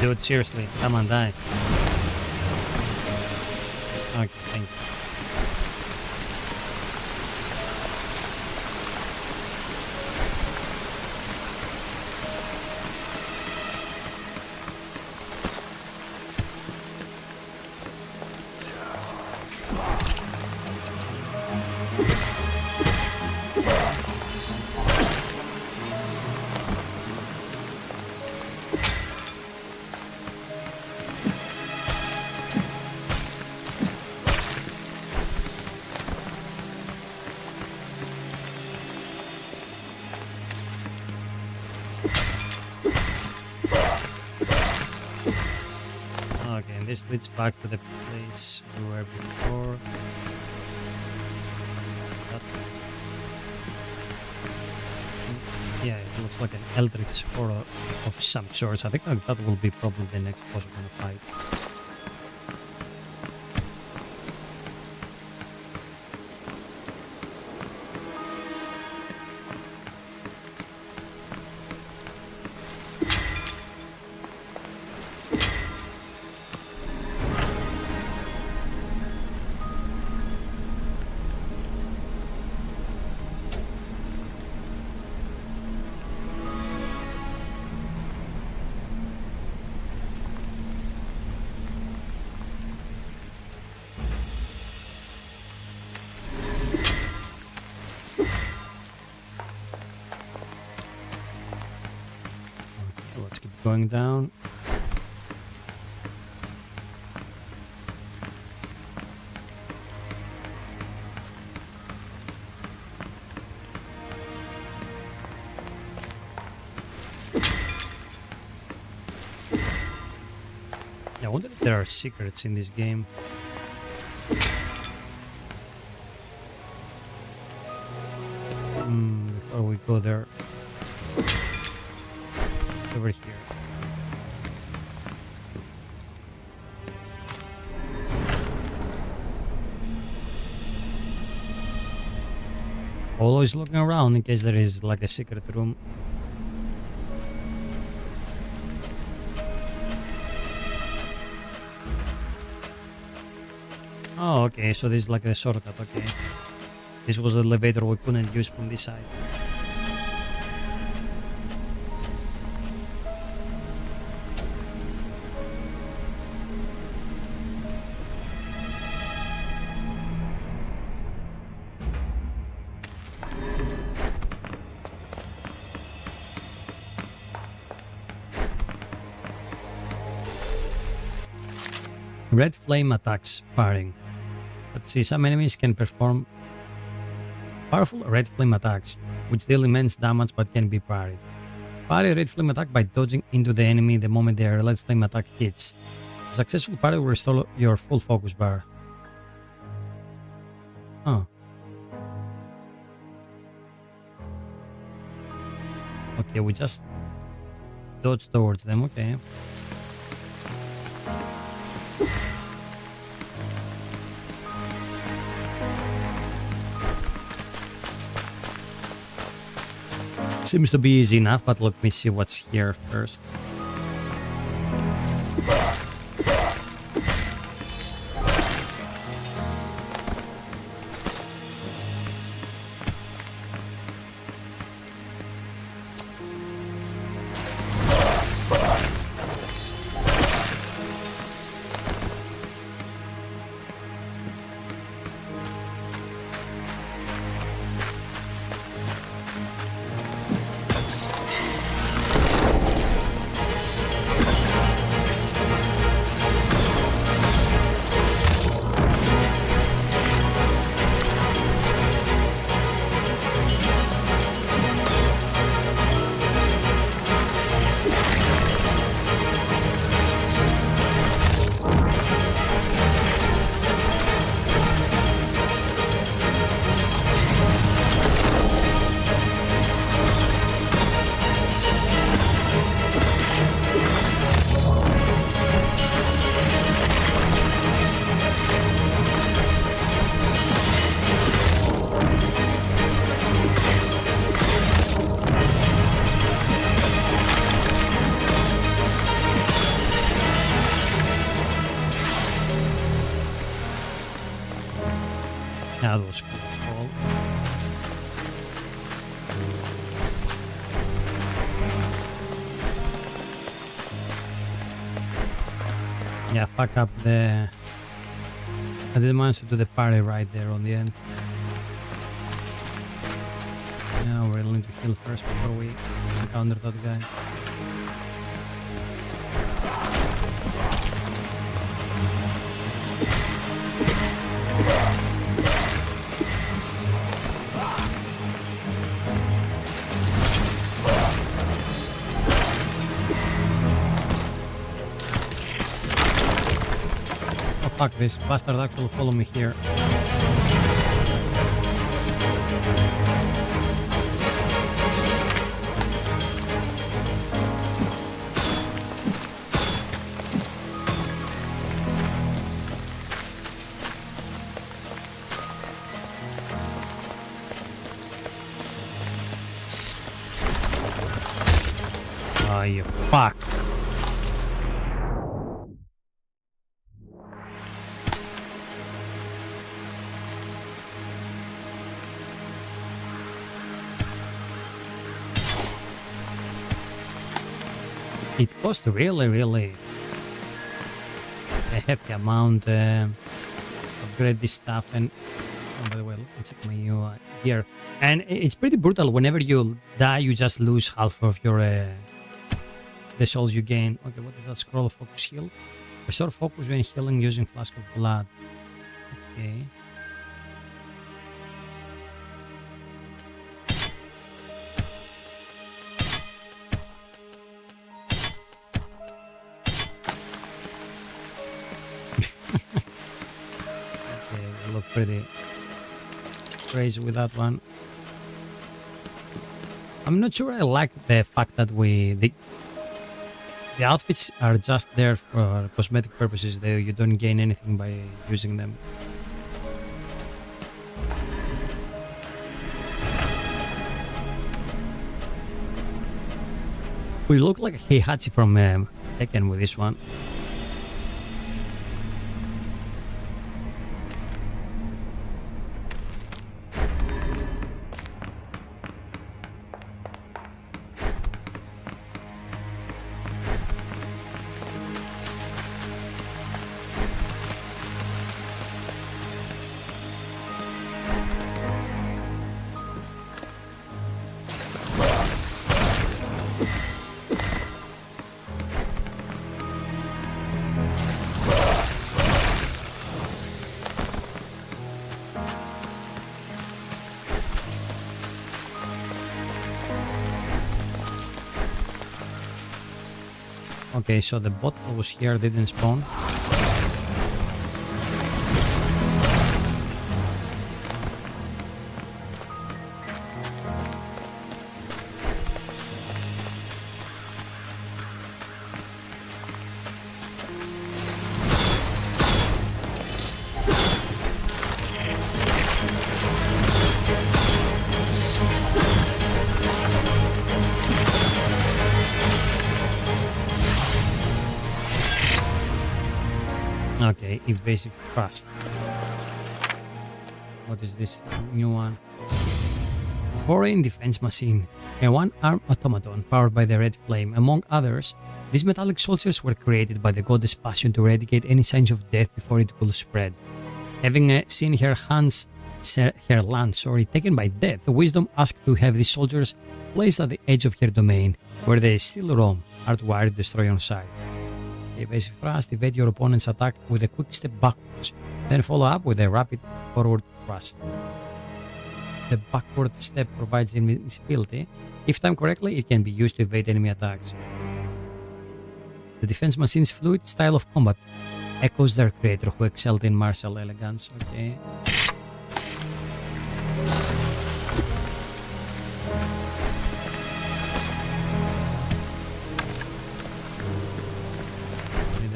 Dude, seriously, come on, die. Okay, thank you. Okay, and this leads back to the place we were before. Yeah, it looks like an eldritch horror of some sorts. I think that will be probably the next boss we're gonna fight. Let's keep going down. Yeah, I wonder if there are secrets in this game. Before we go there. It's over here. Always looking around in case there is like a secret room. Oh, okay, so this is like a shortcut, okay. This was the elevator we couldn't use from this side. Red flame attacks firing. Let's see, some enemies can perform powerful red flame attacks, which deal immense damage but can be parried. Parry a red flame attack by dodging into the enemy the moment their red flame attack hits. A successful parry will restore your full focus bar. Oh. Okay, we just dodge towards them, okay. Seems to be easy enough, but let me see what's here first. That was cool. Yeah, fuck up the... I didn't manage to do the parry right there on the end. Yeah, we're going to heal first before we encounter that guy. Fuck, this bastard actually follow me here. Oh, you fuck. It cost really a hefty amount to upgrade this stuff, and oh, by the way, let's check my new gear. And it's pretty brutal. Whenever you die, you just lose half of your the souls you gain. Okay, what is that? Scroll focus heal. Restore focus when healing using flask of blood. Okay. Look pretty crazy with that one. I'm not sure I like the fact that the outfits are just there for cosmetic purposes. You don't gain anything by using them. We look like Heihachi from Tekken with this one. Okay, so the bot that was here didn't spawn. Okay, evasive thrust. What is this new one? Foreign defense machine. A one-armed automaton powered by the red flame. Among others, these metallic soldiers were created by the goddess Passion to eradicate any signs of death before it could spread. Having seen her land taken by death, Wisdom asked to have these soldiers placed at the edge of her domain, where they still roam, hardwired to destroy on sight. Evasive thrust, evade your opponent's attack with a quick step backwards, then follow up with a rapid forward thrust. The backward step provides invincibility. If timed correctly, it can be used to evade enemy attacks. The defense machine's fluid style of combat echoes their creator, who excelled in martial elegance. Okay.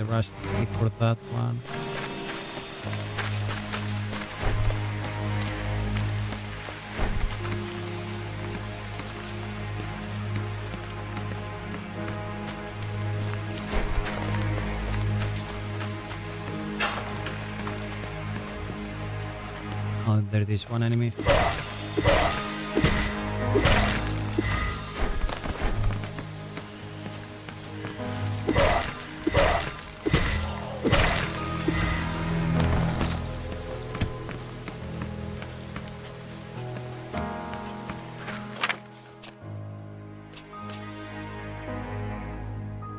Rust for that one. Oh, there is one enemy.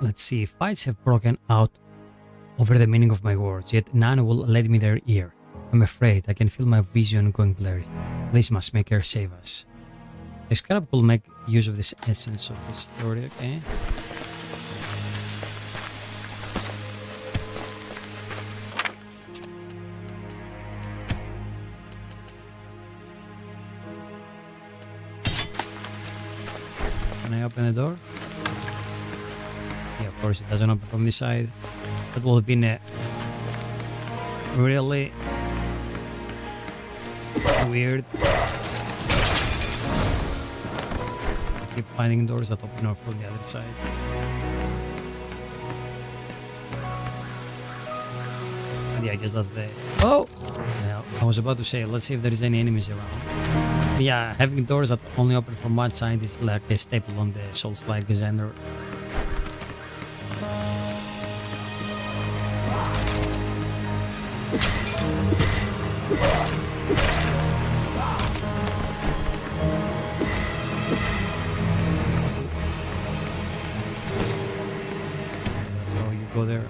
Let's see, fights have broken out over the meaning of my words, yet none will lend me their ear. I'm afraid I can feel my vision going blurry. Please, Massmaker, save us. The Scarab will make use of this essence of the story, okay? Can I open the door? Yeah, of course it doesn't open from this side. That would have been a really weird. I keep finding doors that open up from the other side. Yeah, I guess that's the... Oh! Yeah, I was about to say, let's see if there is any enemies around. Yeah, having doors that only open from one side is like a staple on the Souls-like genre. So you go there.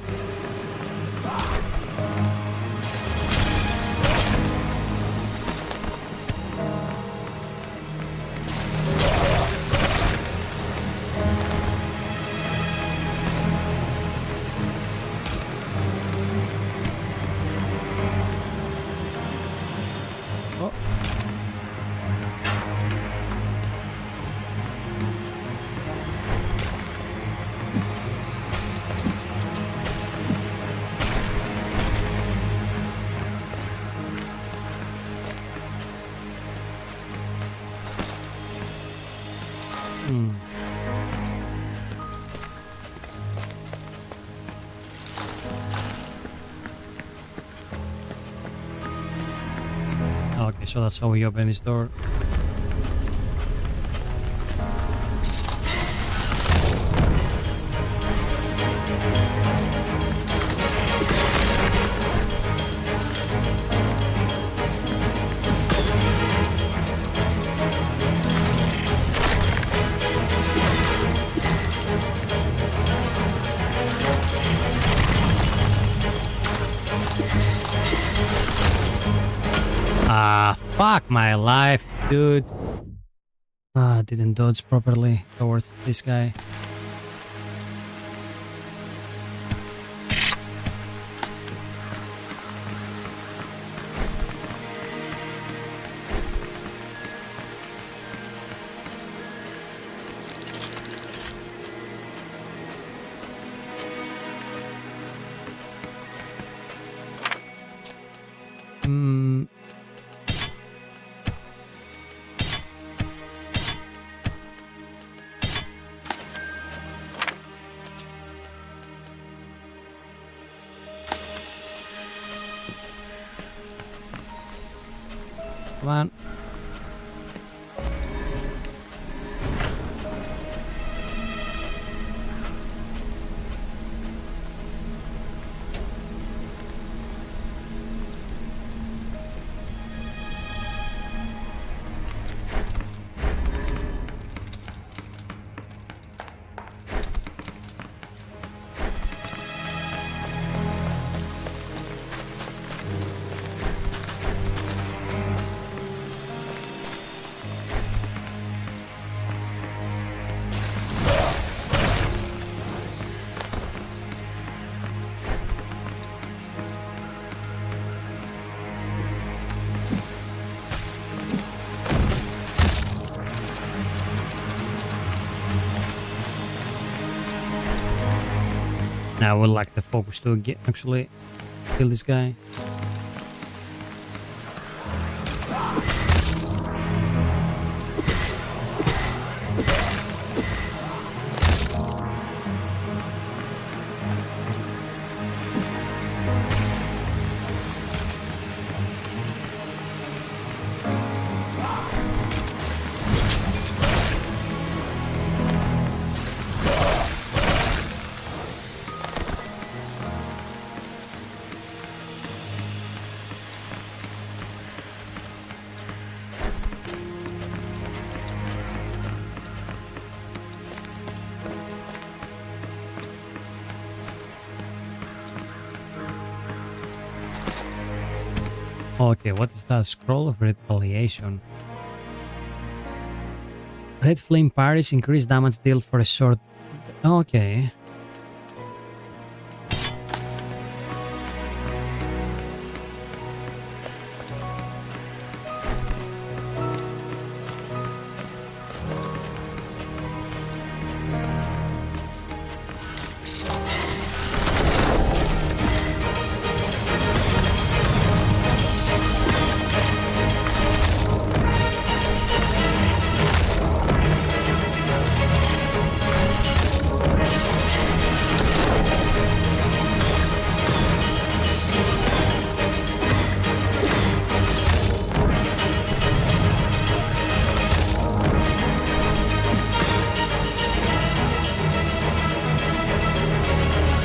Okay, so that's how we open this door. Fuck my life, dude. Didn't dodge properly towards this guy. Come on. Now I would like the focus to actually kill this guy. Okay, what is that? Scroll of retaliation. Red flame parries increase damage dealt for a short. Okay.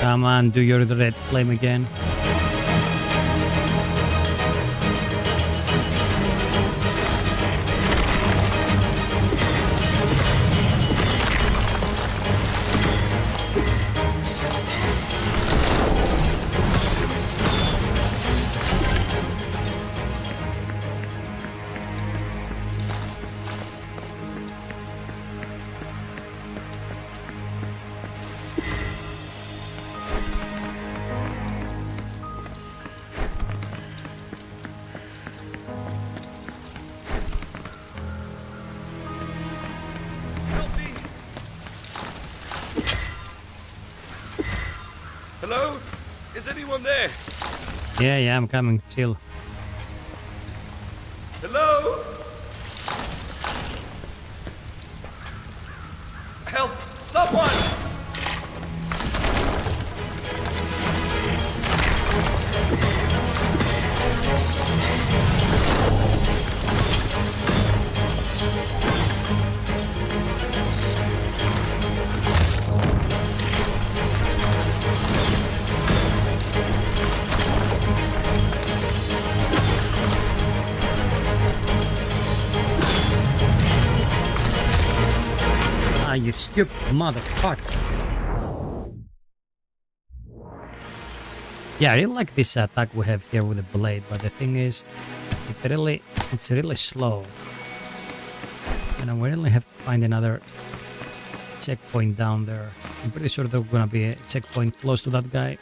Come on, do your red flame again. Hello? Is anyone there? Yeah, I'm coming. Chill. Hello? Help! Someone! Ah, you stupid motherfucker. Yeah, I really like this attack we have here with the blade, but the thing is, it's really slow. And we really have to find another checkpoint down there. I'm pretty sure there's gonna be a checkpoint close to that guy.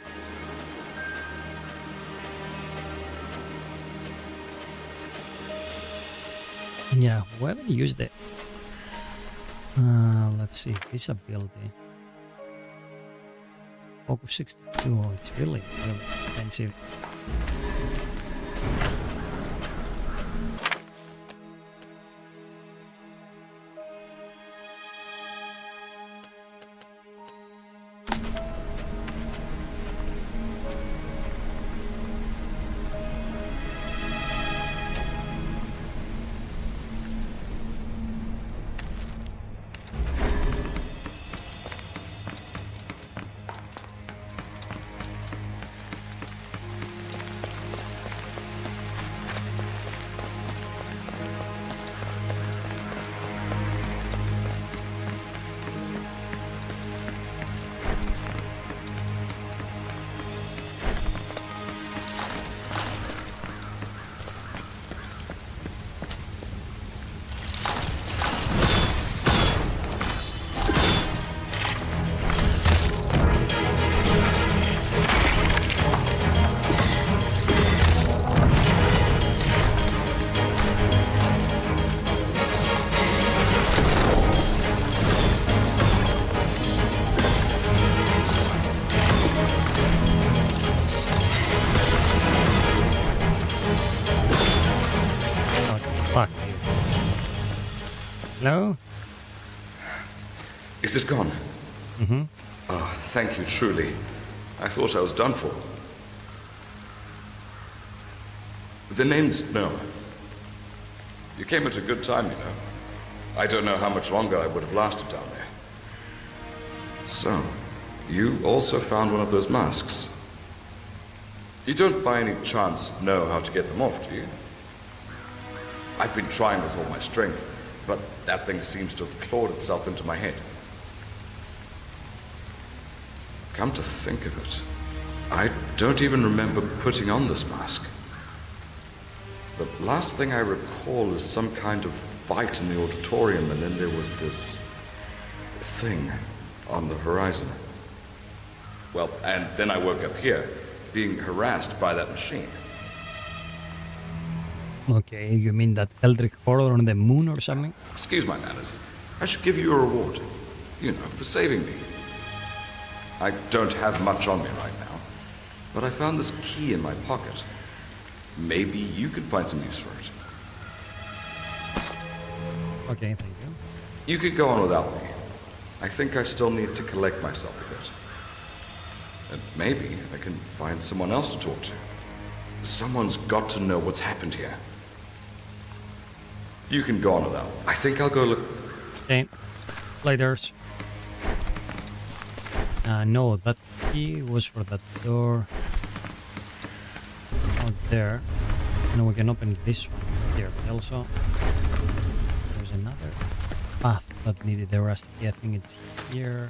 Yeah, we haven't used it. Let's see, this ability. Focus 62, oh, it's really expensive. Fuck you. Hello? Is it gone? Mm-hmm. Oh, thank you, truly. I thought I was done for. The name's Noah. You came at a good time, you know. I don't know how much longer I would have lasted down there. So, you also found one of those masks. You don't by any chance know how to get them off, do you? I've been trying with all my strength, but that thing seems to have clawed itself into my head. Come to think of it, I don't even remember putting on this mask. The last thing I recall is some kind of fight in the auditorium, and then there was this thing on the horizon. Well, and then I woke up here, being harassed by that machine. Okay, you mean that eldritch horror on the moon or something? Excuse my manners. I should give you a reward. You know, for saving me. I don't have much on me right now, but I found this key in my pocket. Maybe you can find some use for it. Okay, thank you. You could go on without me. I think I still need to collect myself a bit. And maybe I can find someone else to talk to. Someone's got to know what's happened here. You can go on without me. I think I'll go look... Okay, laters. No, that key was for that door out there. And we can open this one here. But also, there's another path that needed the rust key. I think it's here.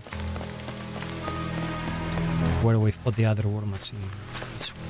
Where we fought the other war machine. This one.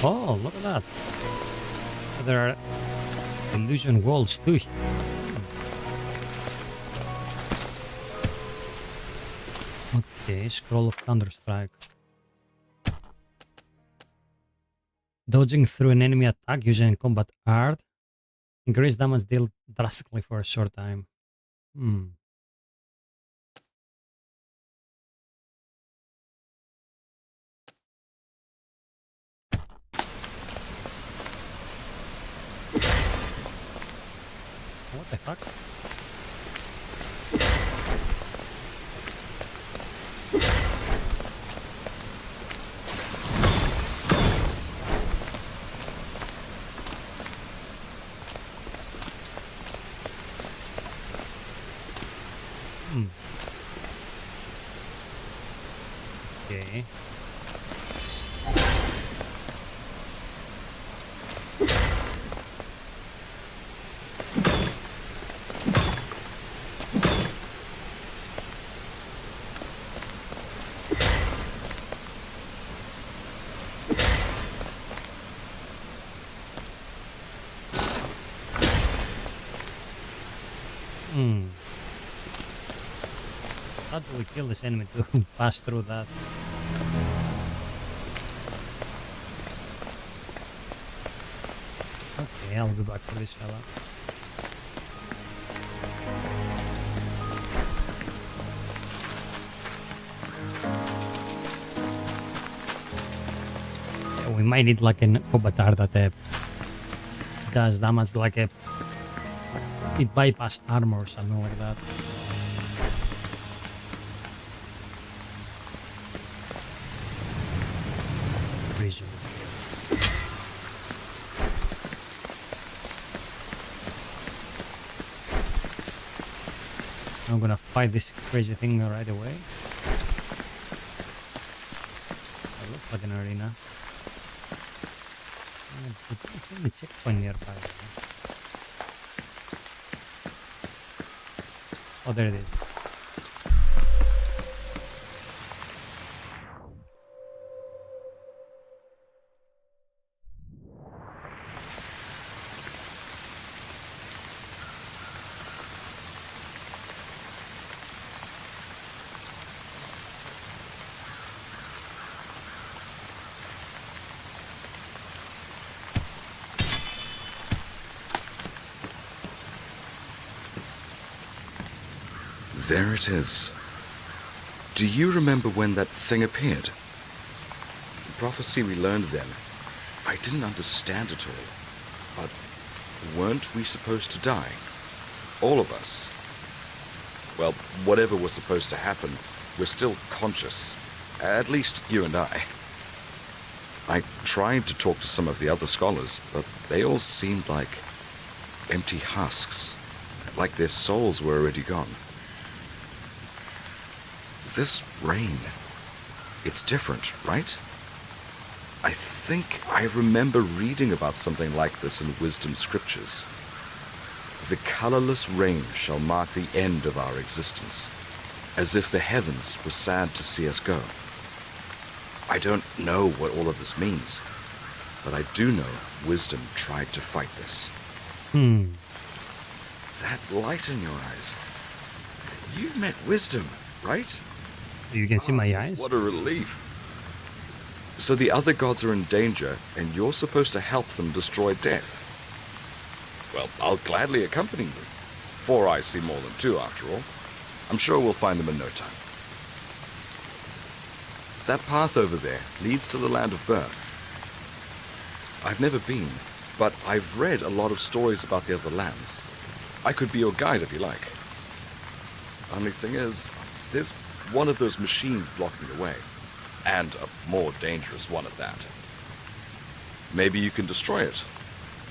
Oh, look at that. There are illusion walls too. Okay, scroll of Counter-Strike. Dodging through an enemy attack using combat art. Increase damage dealt drastically for a short time. What the fuck? Okay. How do we kill this enemy to pass through that? Okay, I'll go back to this fella. Yeah, we might need like an avatar that does damage like a... It bypass armor or something like that. Prison. I'm gonna fight this crazy thing right away. It looks like an arena. It's only checkpoint nearby. Oh, there it is. There it is. Do you remember when that thing appeared? The prophecy we learned then. I I didn't understand it all. But weren't we supposed to die? All of us. Well, whatever was supposed to happen, we're still conscious. At least you and I. I tried to talk to some of the other scholars, but they all seemed like empty husks. Like their souls were already gone. This rain, it's different, right? I think I remember reading about something like this in wisdom scriptures. The colorless rain shall mark the end of our existence, as if the heavens were sad to see us go. I don't know what all of this means, but I do know wisdom tried to fight this. That light in your eyes. You've met wisdom, right? You can see my eyes. What a relief. So the other gods are in danger, and you're supposed to help them destroy death. Well, I'll gladly accompany you. 4 eyes see more than 2, after all. I'm sure we'll find them in no time. That path over there leads to the land of birth. I've never been, but I've read a lot of stories about the other lands. I could be your guide if you like. Only thing is, there's one of those machines blocking the way. And a more dangerous one at that. Maybe you can destroy it.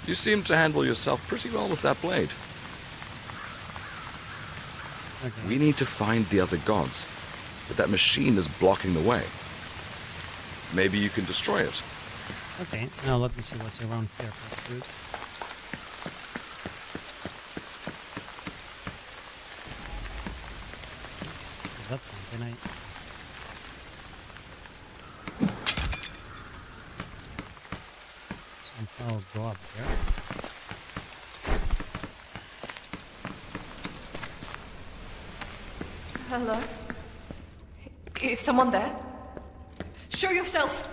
You seem to handle yourself pretty well with that blade. Okay. We need to find the other gods, but that machine is blocking the way. Maybe you can destroy it. Okay, now let me see what's around here. Dude. Is that one? Can I... somehow go up there? Hello? Is someone there? Show yourself!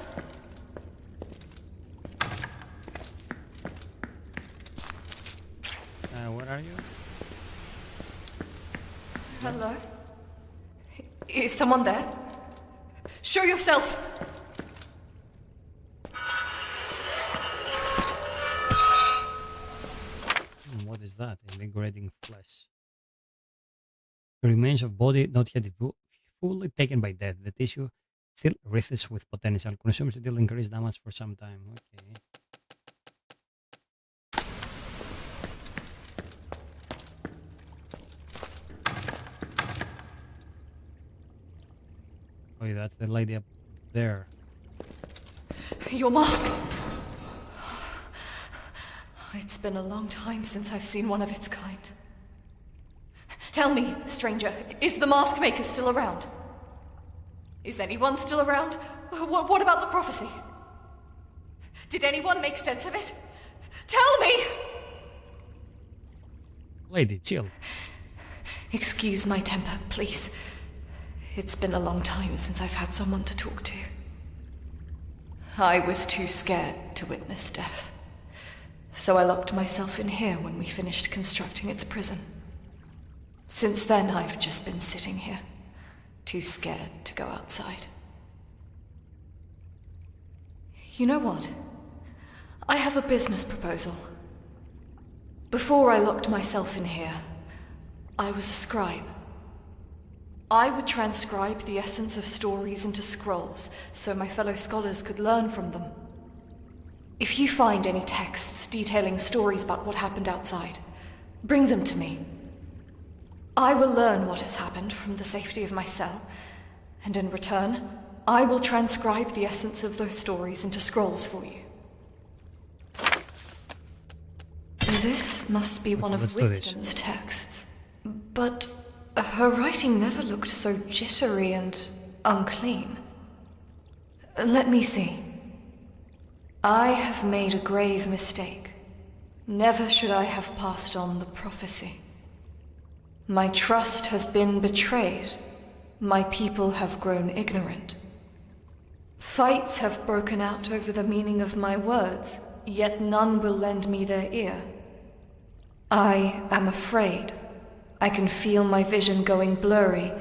Where are you? Hello? Is someone there? Show yourself! What is that? Invigorating flesh. The remains of body not yet fully taken by death. The tissue still writhes with potential. Consumes to deal increased damage for some time. Okay. Oh, yeah, that's the lady up there. Your mask! It's been a long time since I've seen one of its kind. Tell me, stranger, is the mask maker still around? Is anyone still around? What about the prophecy? Did anyone make sense of it? Tell me! Lady, chill. Excuse my temper, please. It's been a long time since I've had someone to talk to. I was too scared to witness death. So I locked myself in here when we finished constructing its prison. Since then, I've just been sitting here, too scared to go outside. You know what? I have a business proposal. Before I locked myself in here, I was a scribe. I would transcribe the essence of stories into scrolls, so my fellow scholars could learn from them. If you find any texts detailing stories about what happened outside, bring them to me. I will learn what has happened from the safety of my cell, and in return, I will transcribe the essence of those stories into scrolls for you. This must be one of Wisdom's texts, but her writing never looked so jittery and unclean. Let me see. I have made a grave mistake. Never should I have passed on the prophecy. My trust has been betrayed. My people have grown ignorant. Fights have broken out over the meaning of my words, yet none will lend me their ear. I am afraid. I can feel my vision going blurry.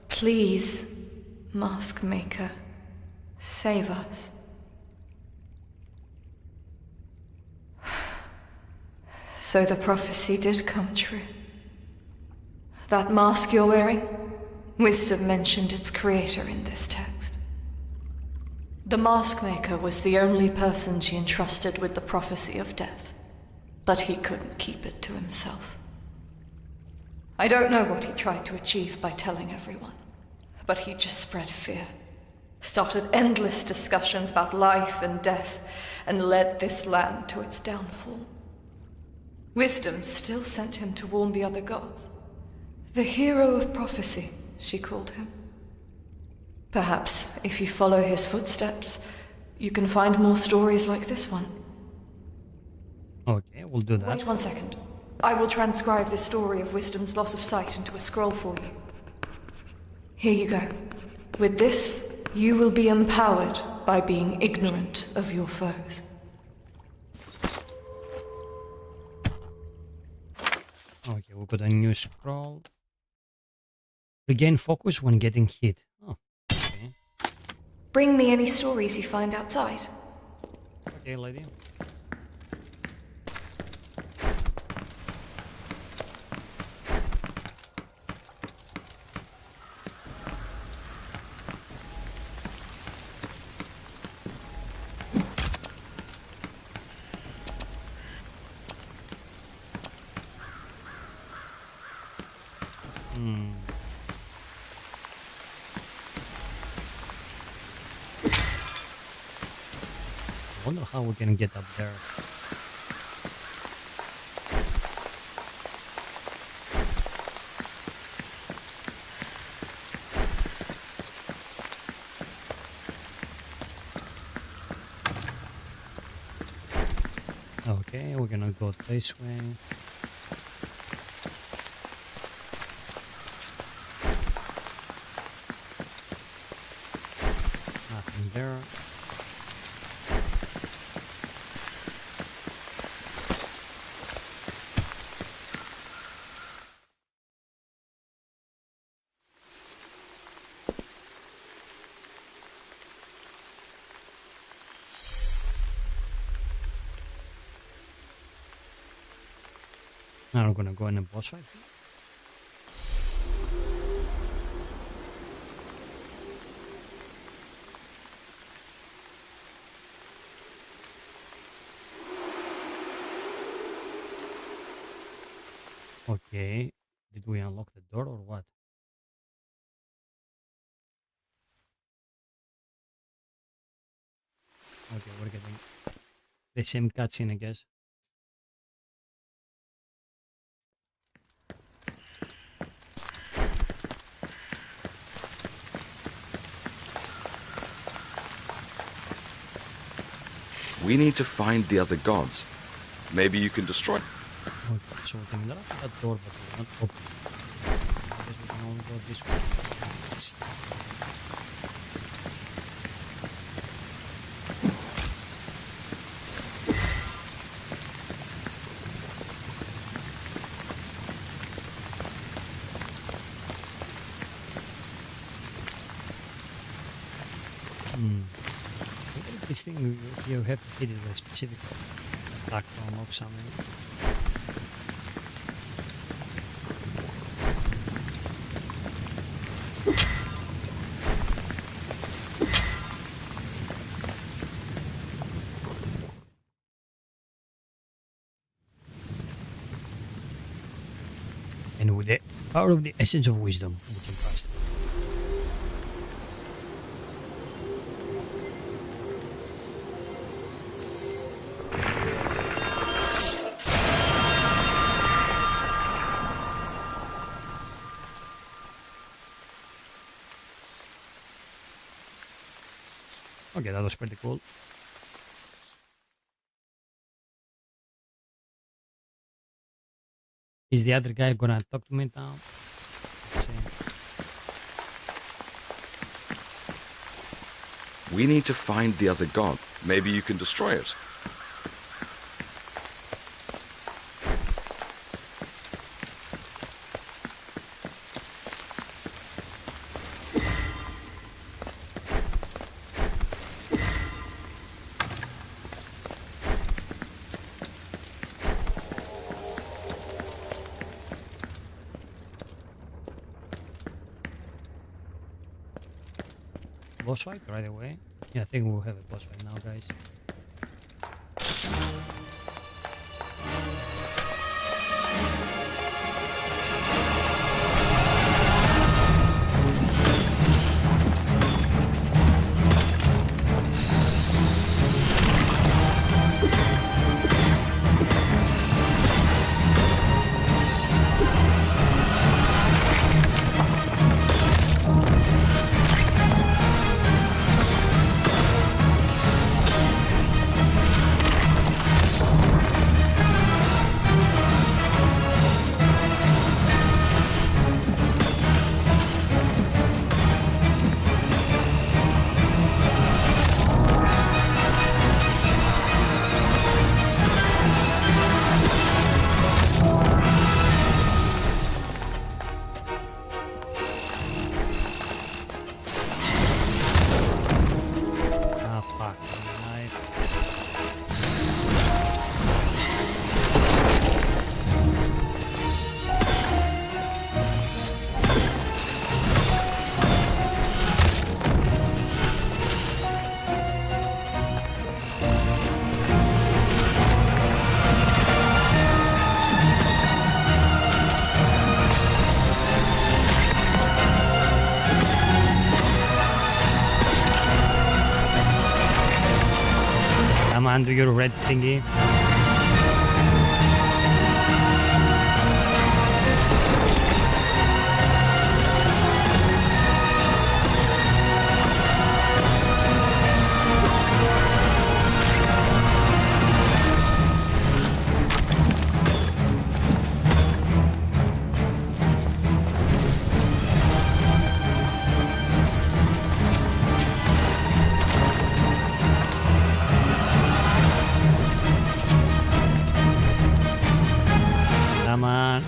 Please, Mask Maker, save us. So the prophecy did come true. That mask you're wearing? Wisdom mentioned its creator in this text. The mask maker was the only person she entrusted with the prophecy of death, but he couldn't keep it to himself. I don't know what he tried to achieve by telling everyone, but he just spread fear, started endless discussions about life and death, and led this land to its downfall. Wisdom still sent him to warn the other gods. The hero of prophecy, she called him. Perhaps, if you follow his footsteps, you can find more stories like this one. Okay, we'll do that. Wait 1 second. I will transcribe the story of Wisdom's loss of sight into a scroll for you. Here you go. With this, you will be empowered by being ignorant of your foes. Okay, we'll put a new scroll. Regain focus when getting hit. Oh, okay. Bring me any stories you find outside. Okay, lady. I wonder how we're gonna get up there. Okay, we're gonna go this way. Nothing there. Now we're gonna go in a boss fight. Okay, did we unlock the door or what? Okay, we're getting the same cutscene, I guess. We need to find the other gods. Maybe you can destroy. Okay, so we can interact with that door, but we cannot open it. I guess we can only go this way. Let's see. This thing, you have to hit it with a specific attack to unlock something. And with the power of the essence of wisdom, we can trust it. Okay, that was pretty cool. Is the other guy gonna talk to me now? Let's see. We need to find the other god. Maybe you can destroy it. boss fight right away? Yeah, I think we'll have a boss fight now, guys. Come on, do your red thingy. Come on.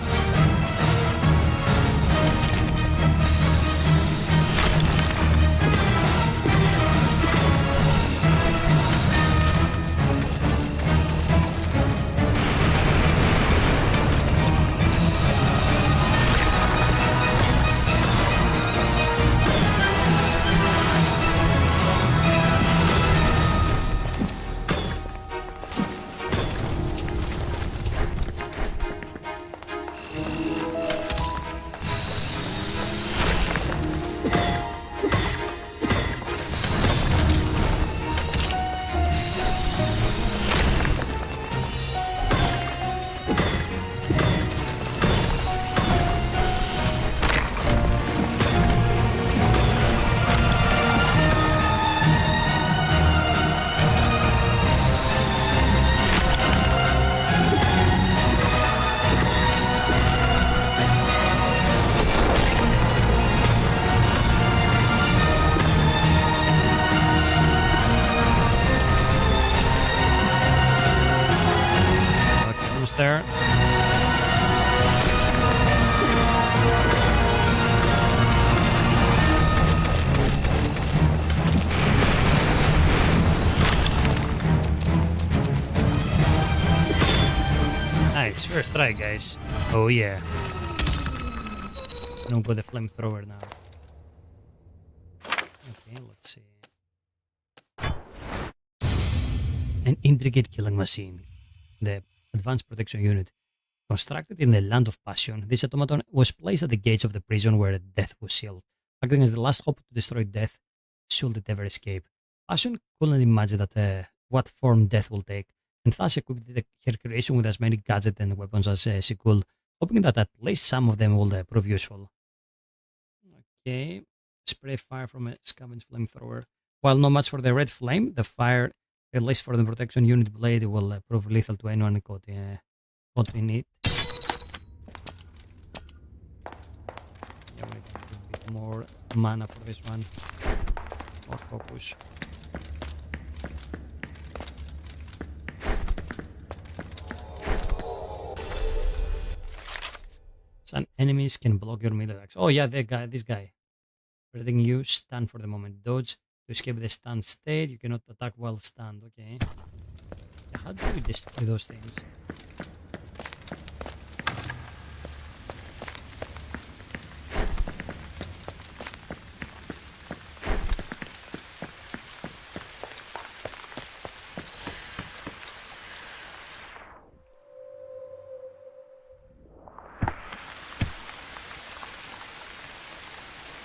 There. Nice, first try, guys. Oh yeah. No, got the flamethrower now. Okay, let's see. An intricate killing machine. The Advanced Protection Unit. Constructed in the Land of Passion, this automaton was placed at the gates of the prison where death was sealed, acting as the last hope to destroy death should it ever escape. Passion couldn't imagine what form death will take, and thus equipped her creation with as many gadgets and weapons as she could, hoping that at least some of them will prove useful. Okay, spray fire from a scavenge flamethrower. While no match for the red flame, the fire, at least for the protection unit blade, will prove lethal to anyone caught in it. Yeah, we need a bit more mana for this one. More focus. Some enemies can block your melee attacks. Oh yeah, this guy. Letting you stand for the moment. Dodge to escape the stand state. You cannot attack while stunned. Okay. Yeah, how do we destroy those things?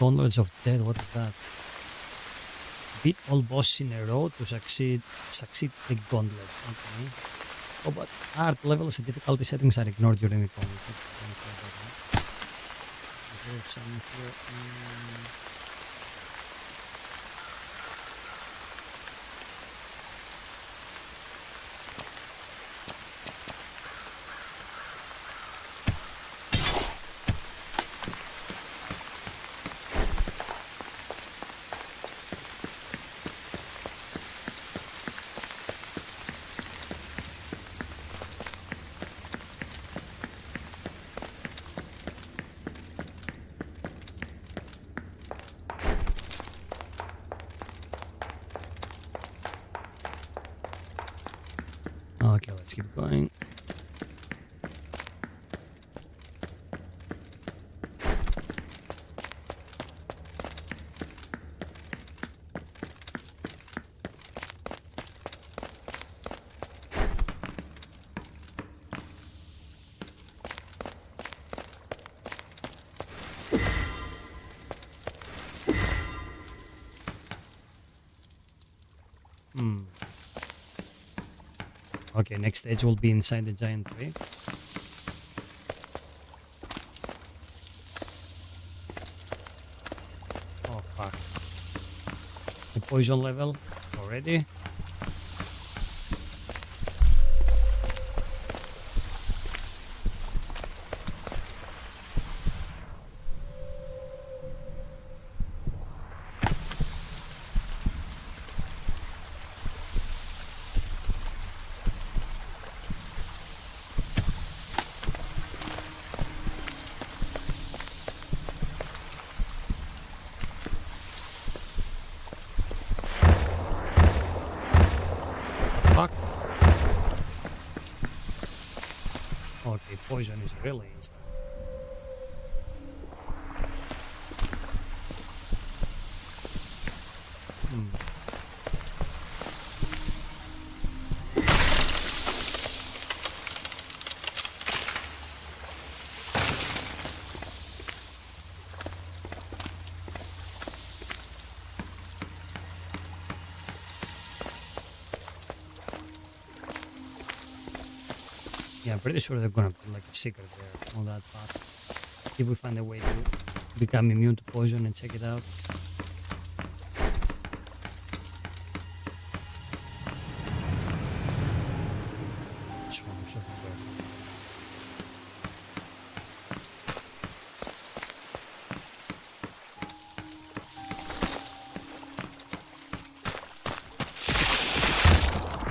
gauntlets of death. What is that? Beat all bosses in a row to succeed the gauntlet. Okay. Oh, but art levels and difficulty settings are ignored during the gauntlet. Some here. Okay, let's keep going. Okay, next stage will be inside the giant tree. Oh fuck. The poison level already. Fuck. Okay, poison is really instant. Yeah, I'm pretty sure they're gonna put like a secret there on that path. If we find a way to become immune to poison and check it out. Swarms everywhere.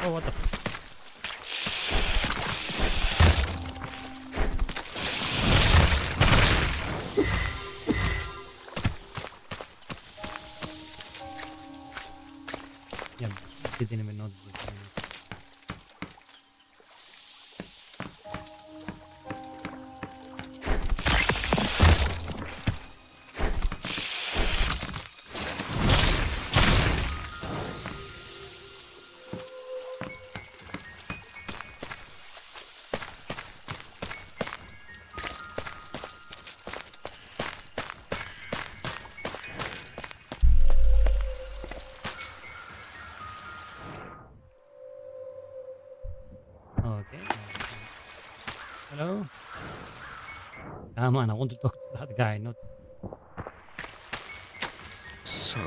Oh, what the f- Yeah, didn't even notice the thing. Okay. Hello? Come on, I want to talk to that guy, not... So,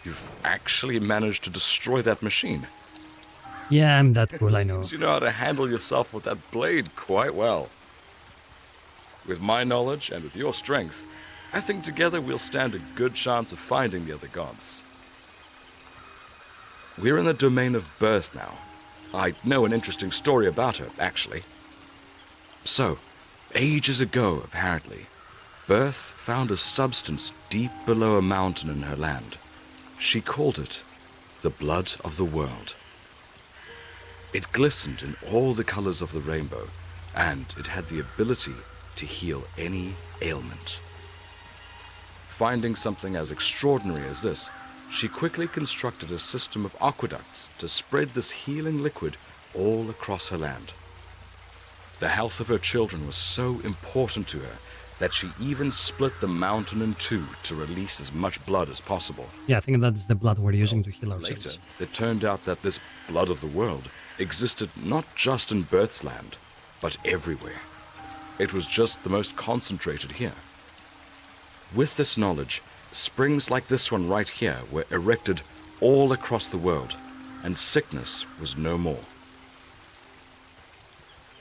you've actually managed to destroy that machine. Yeah, I'm that cool, I know. You know how to handle yourself with that blade quite well. With my knowledge and with your strength, I think together we'll stand a good chance of finding the other gods. We're in the domain of Birth now. I know an interesting story about her, actually. So, ages ago, apparently, Birth found a substance deep below a mountain in her land. She called it the blood of the world. It glistened in all the colors of the rainbow, and it had the ability to heal any ailment. Finding something as extraordinary as this, she quickly constructed a system of aqueducts to spread this healing liquid all across her land. The health of her children was so important to her that she even split the mountain in two to release as much blood as possible. Yeah, I think that's the blood we're using to heal ourselves. Later, it turned out that this blood of the world existed not just in Birth's land, but everywhere. It was just the most concentrated here. With this knowledge, springs like this one right here were erected all across the world, and sickness was no more.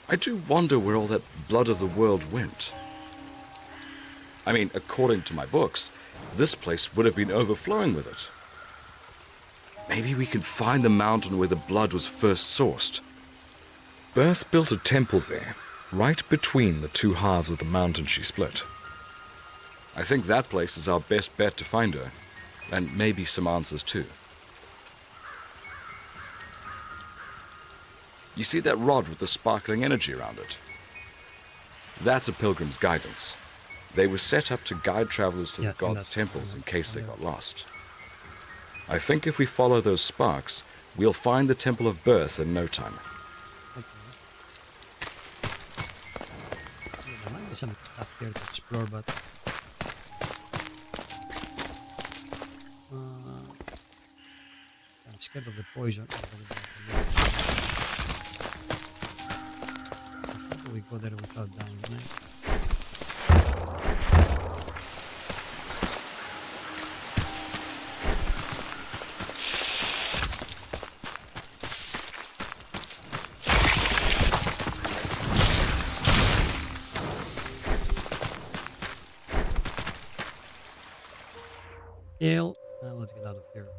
I do wonder where all that blood of the world went. I mean, according to my books, this place would have been overflowing with it. Maybe we can find the mountain where the blood was first sourced. Birth built a temple there, right between the two halves of the mountain she split. I think that place is our best bet to find her, and maybe some answers too. You see that rod with the sparkling energy around it? That's a pilgrim's guidance. They were set up to guide travelers to the gods' temples in case they got lost. I think if we follow those sparks, we'll find the Temple of Birth in no time. There might be some stuff here to explore, but I'm scared of the poison. How do we go there without dying, right? Heal. Let's get out of here.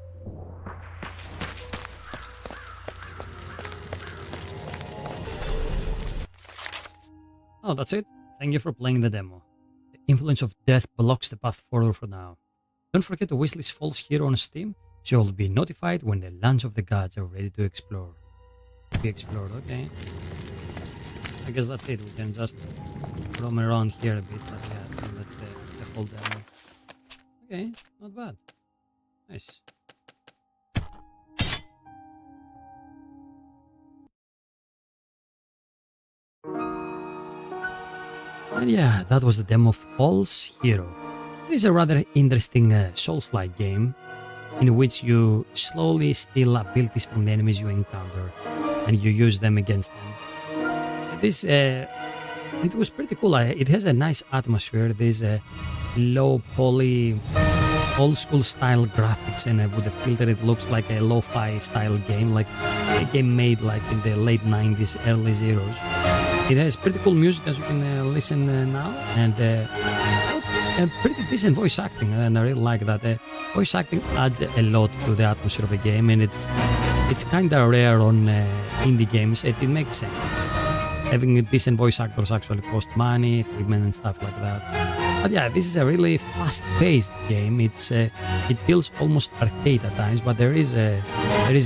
Oh, that's it. Thank you for playing the demo. The influence of death blocks the path forward for now. Don't forget to wishlist False Hero on Steam, so you'll be notified when the lands of the gods are ready to explore. Be explored, okay. I guess that's it. We can just roam around here a bit, but yeah, I think that's the whole demo. Okay, not bad. Nice. And yeah, that was the demo of False Hero. It is a rather interesting Souls-like game in which you slowly steal abilities from the enemies you encounter and you use them against them. This it was pretty cool. It has a nice atmosphere. There's low poly, old school style graphics, and with the filter it looks like a lo-fi style game, like a game made like in the late 90s, early zeros. It has pretty cool music, as you can listen now, and pretty decent voice acting, and I really like that. Voice acting adds a lot to the atmosphere of a game, and it's kind of rare on indie games. It makes sense. Having decent voice actors actually cost money, equipment, and stuff like that. But yeah, this is a really fast-paced game. It feels almost arcade at times, but there is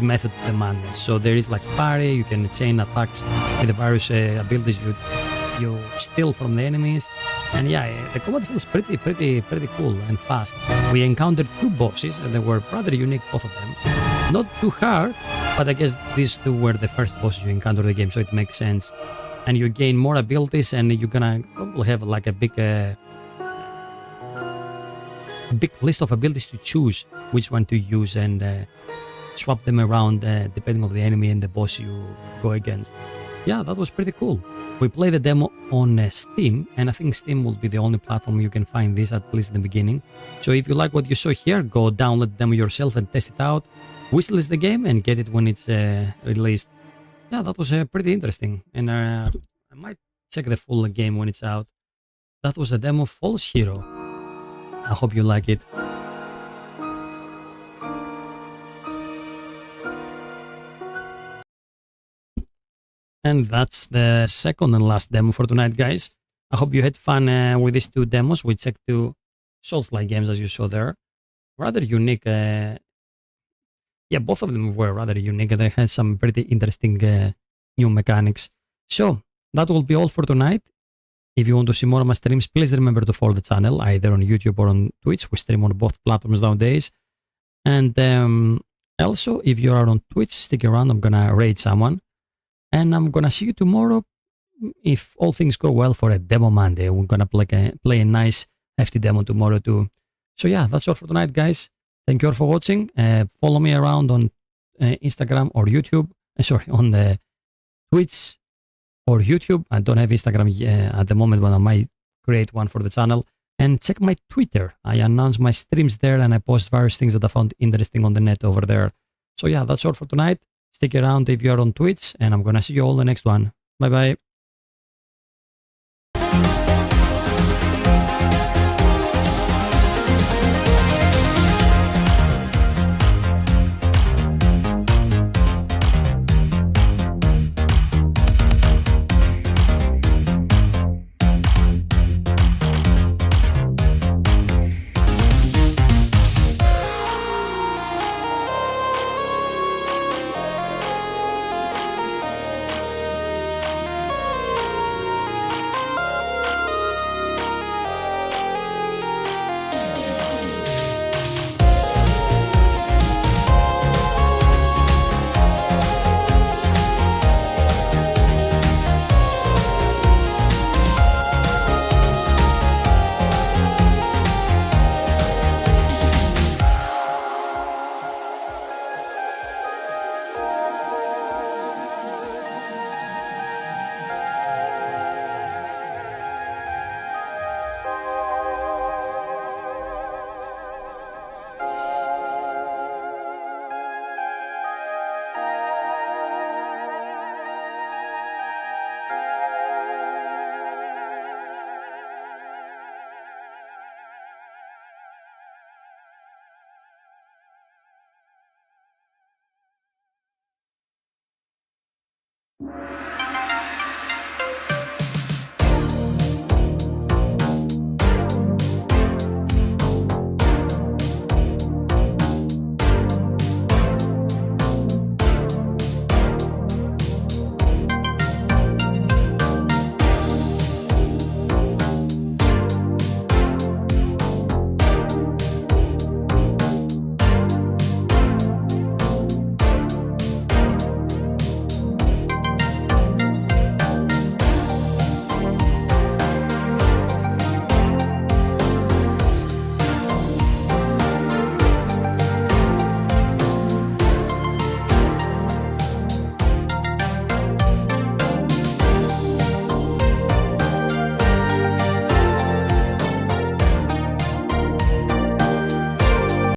method to the madness. So there is like parry. You can chain attacks with the various abilities you steal from the enemies. And yeah, the combat feels pretty cool and fast. We encountered two bosses, and they were rather unique, both of them. Not too hard, but I guess these two were the first bosses you encountered in the game, so it makes sense. And you gain more abilities, and you're gonna probably have like a big list of abilities to choose which one to use, and swap them around depending on the enemy and the boss you go against. Yeah, that was pretty cool. We played the demo on Steam, and I think Steam will be the only platform you can find this, at least in the beginning. So if you like what you saw here, go download the demo yourself and test it out. Wishlist the game and get it when it's released. Yeah, that was pretty interesting, and I might check the full game when it's out. That was the demo of False Hero. I hope you like it. And that's the second and last demo for tonight, guys. I hope you had fun with these two demos. We checked two Souls-like games, as you saw there. Rather unique. Yeah, both of them were rather unique. They had some pretty interesting new mechanics. So, that will be all for tonight. If you want to see more of my streams, please remember to follow the channel, either on YouTube or on Twitch. We stream on both platforms nowadays. And also, if you are on Twitch, stick around. I'm gonna raid someone. And I'm gonna see you tomorrow, if all things go well for a demo Monday, we're gonna play a nice hefty demo tomorrow too. So yeah, that's all for tonight, guys. Thank you all for watching. Follow me around on Instagram or YouTube. Sorry, on the Twitch or YouTube. I don't have Instagram at the moment, but I might create one for the channel. And check my Twitter. I announce my streams there and I post various things that I found interesting on the net over there. So yeah, that's all for tonight. Stick around if you're on Twitch, and I'm gonna see you all in the next one. Bye bye. You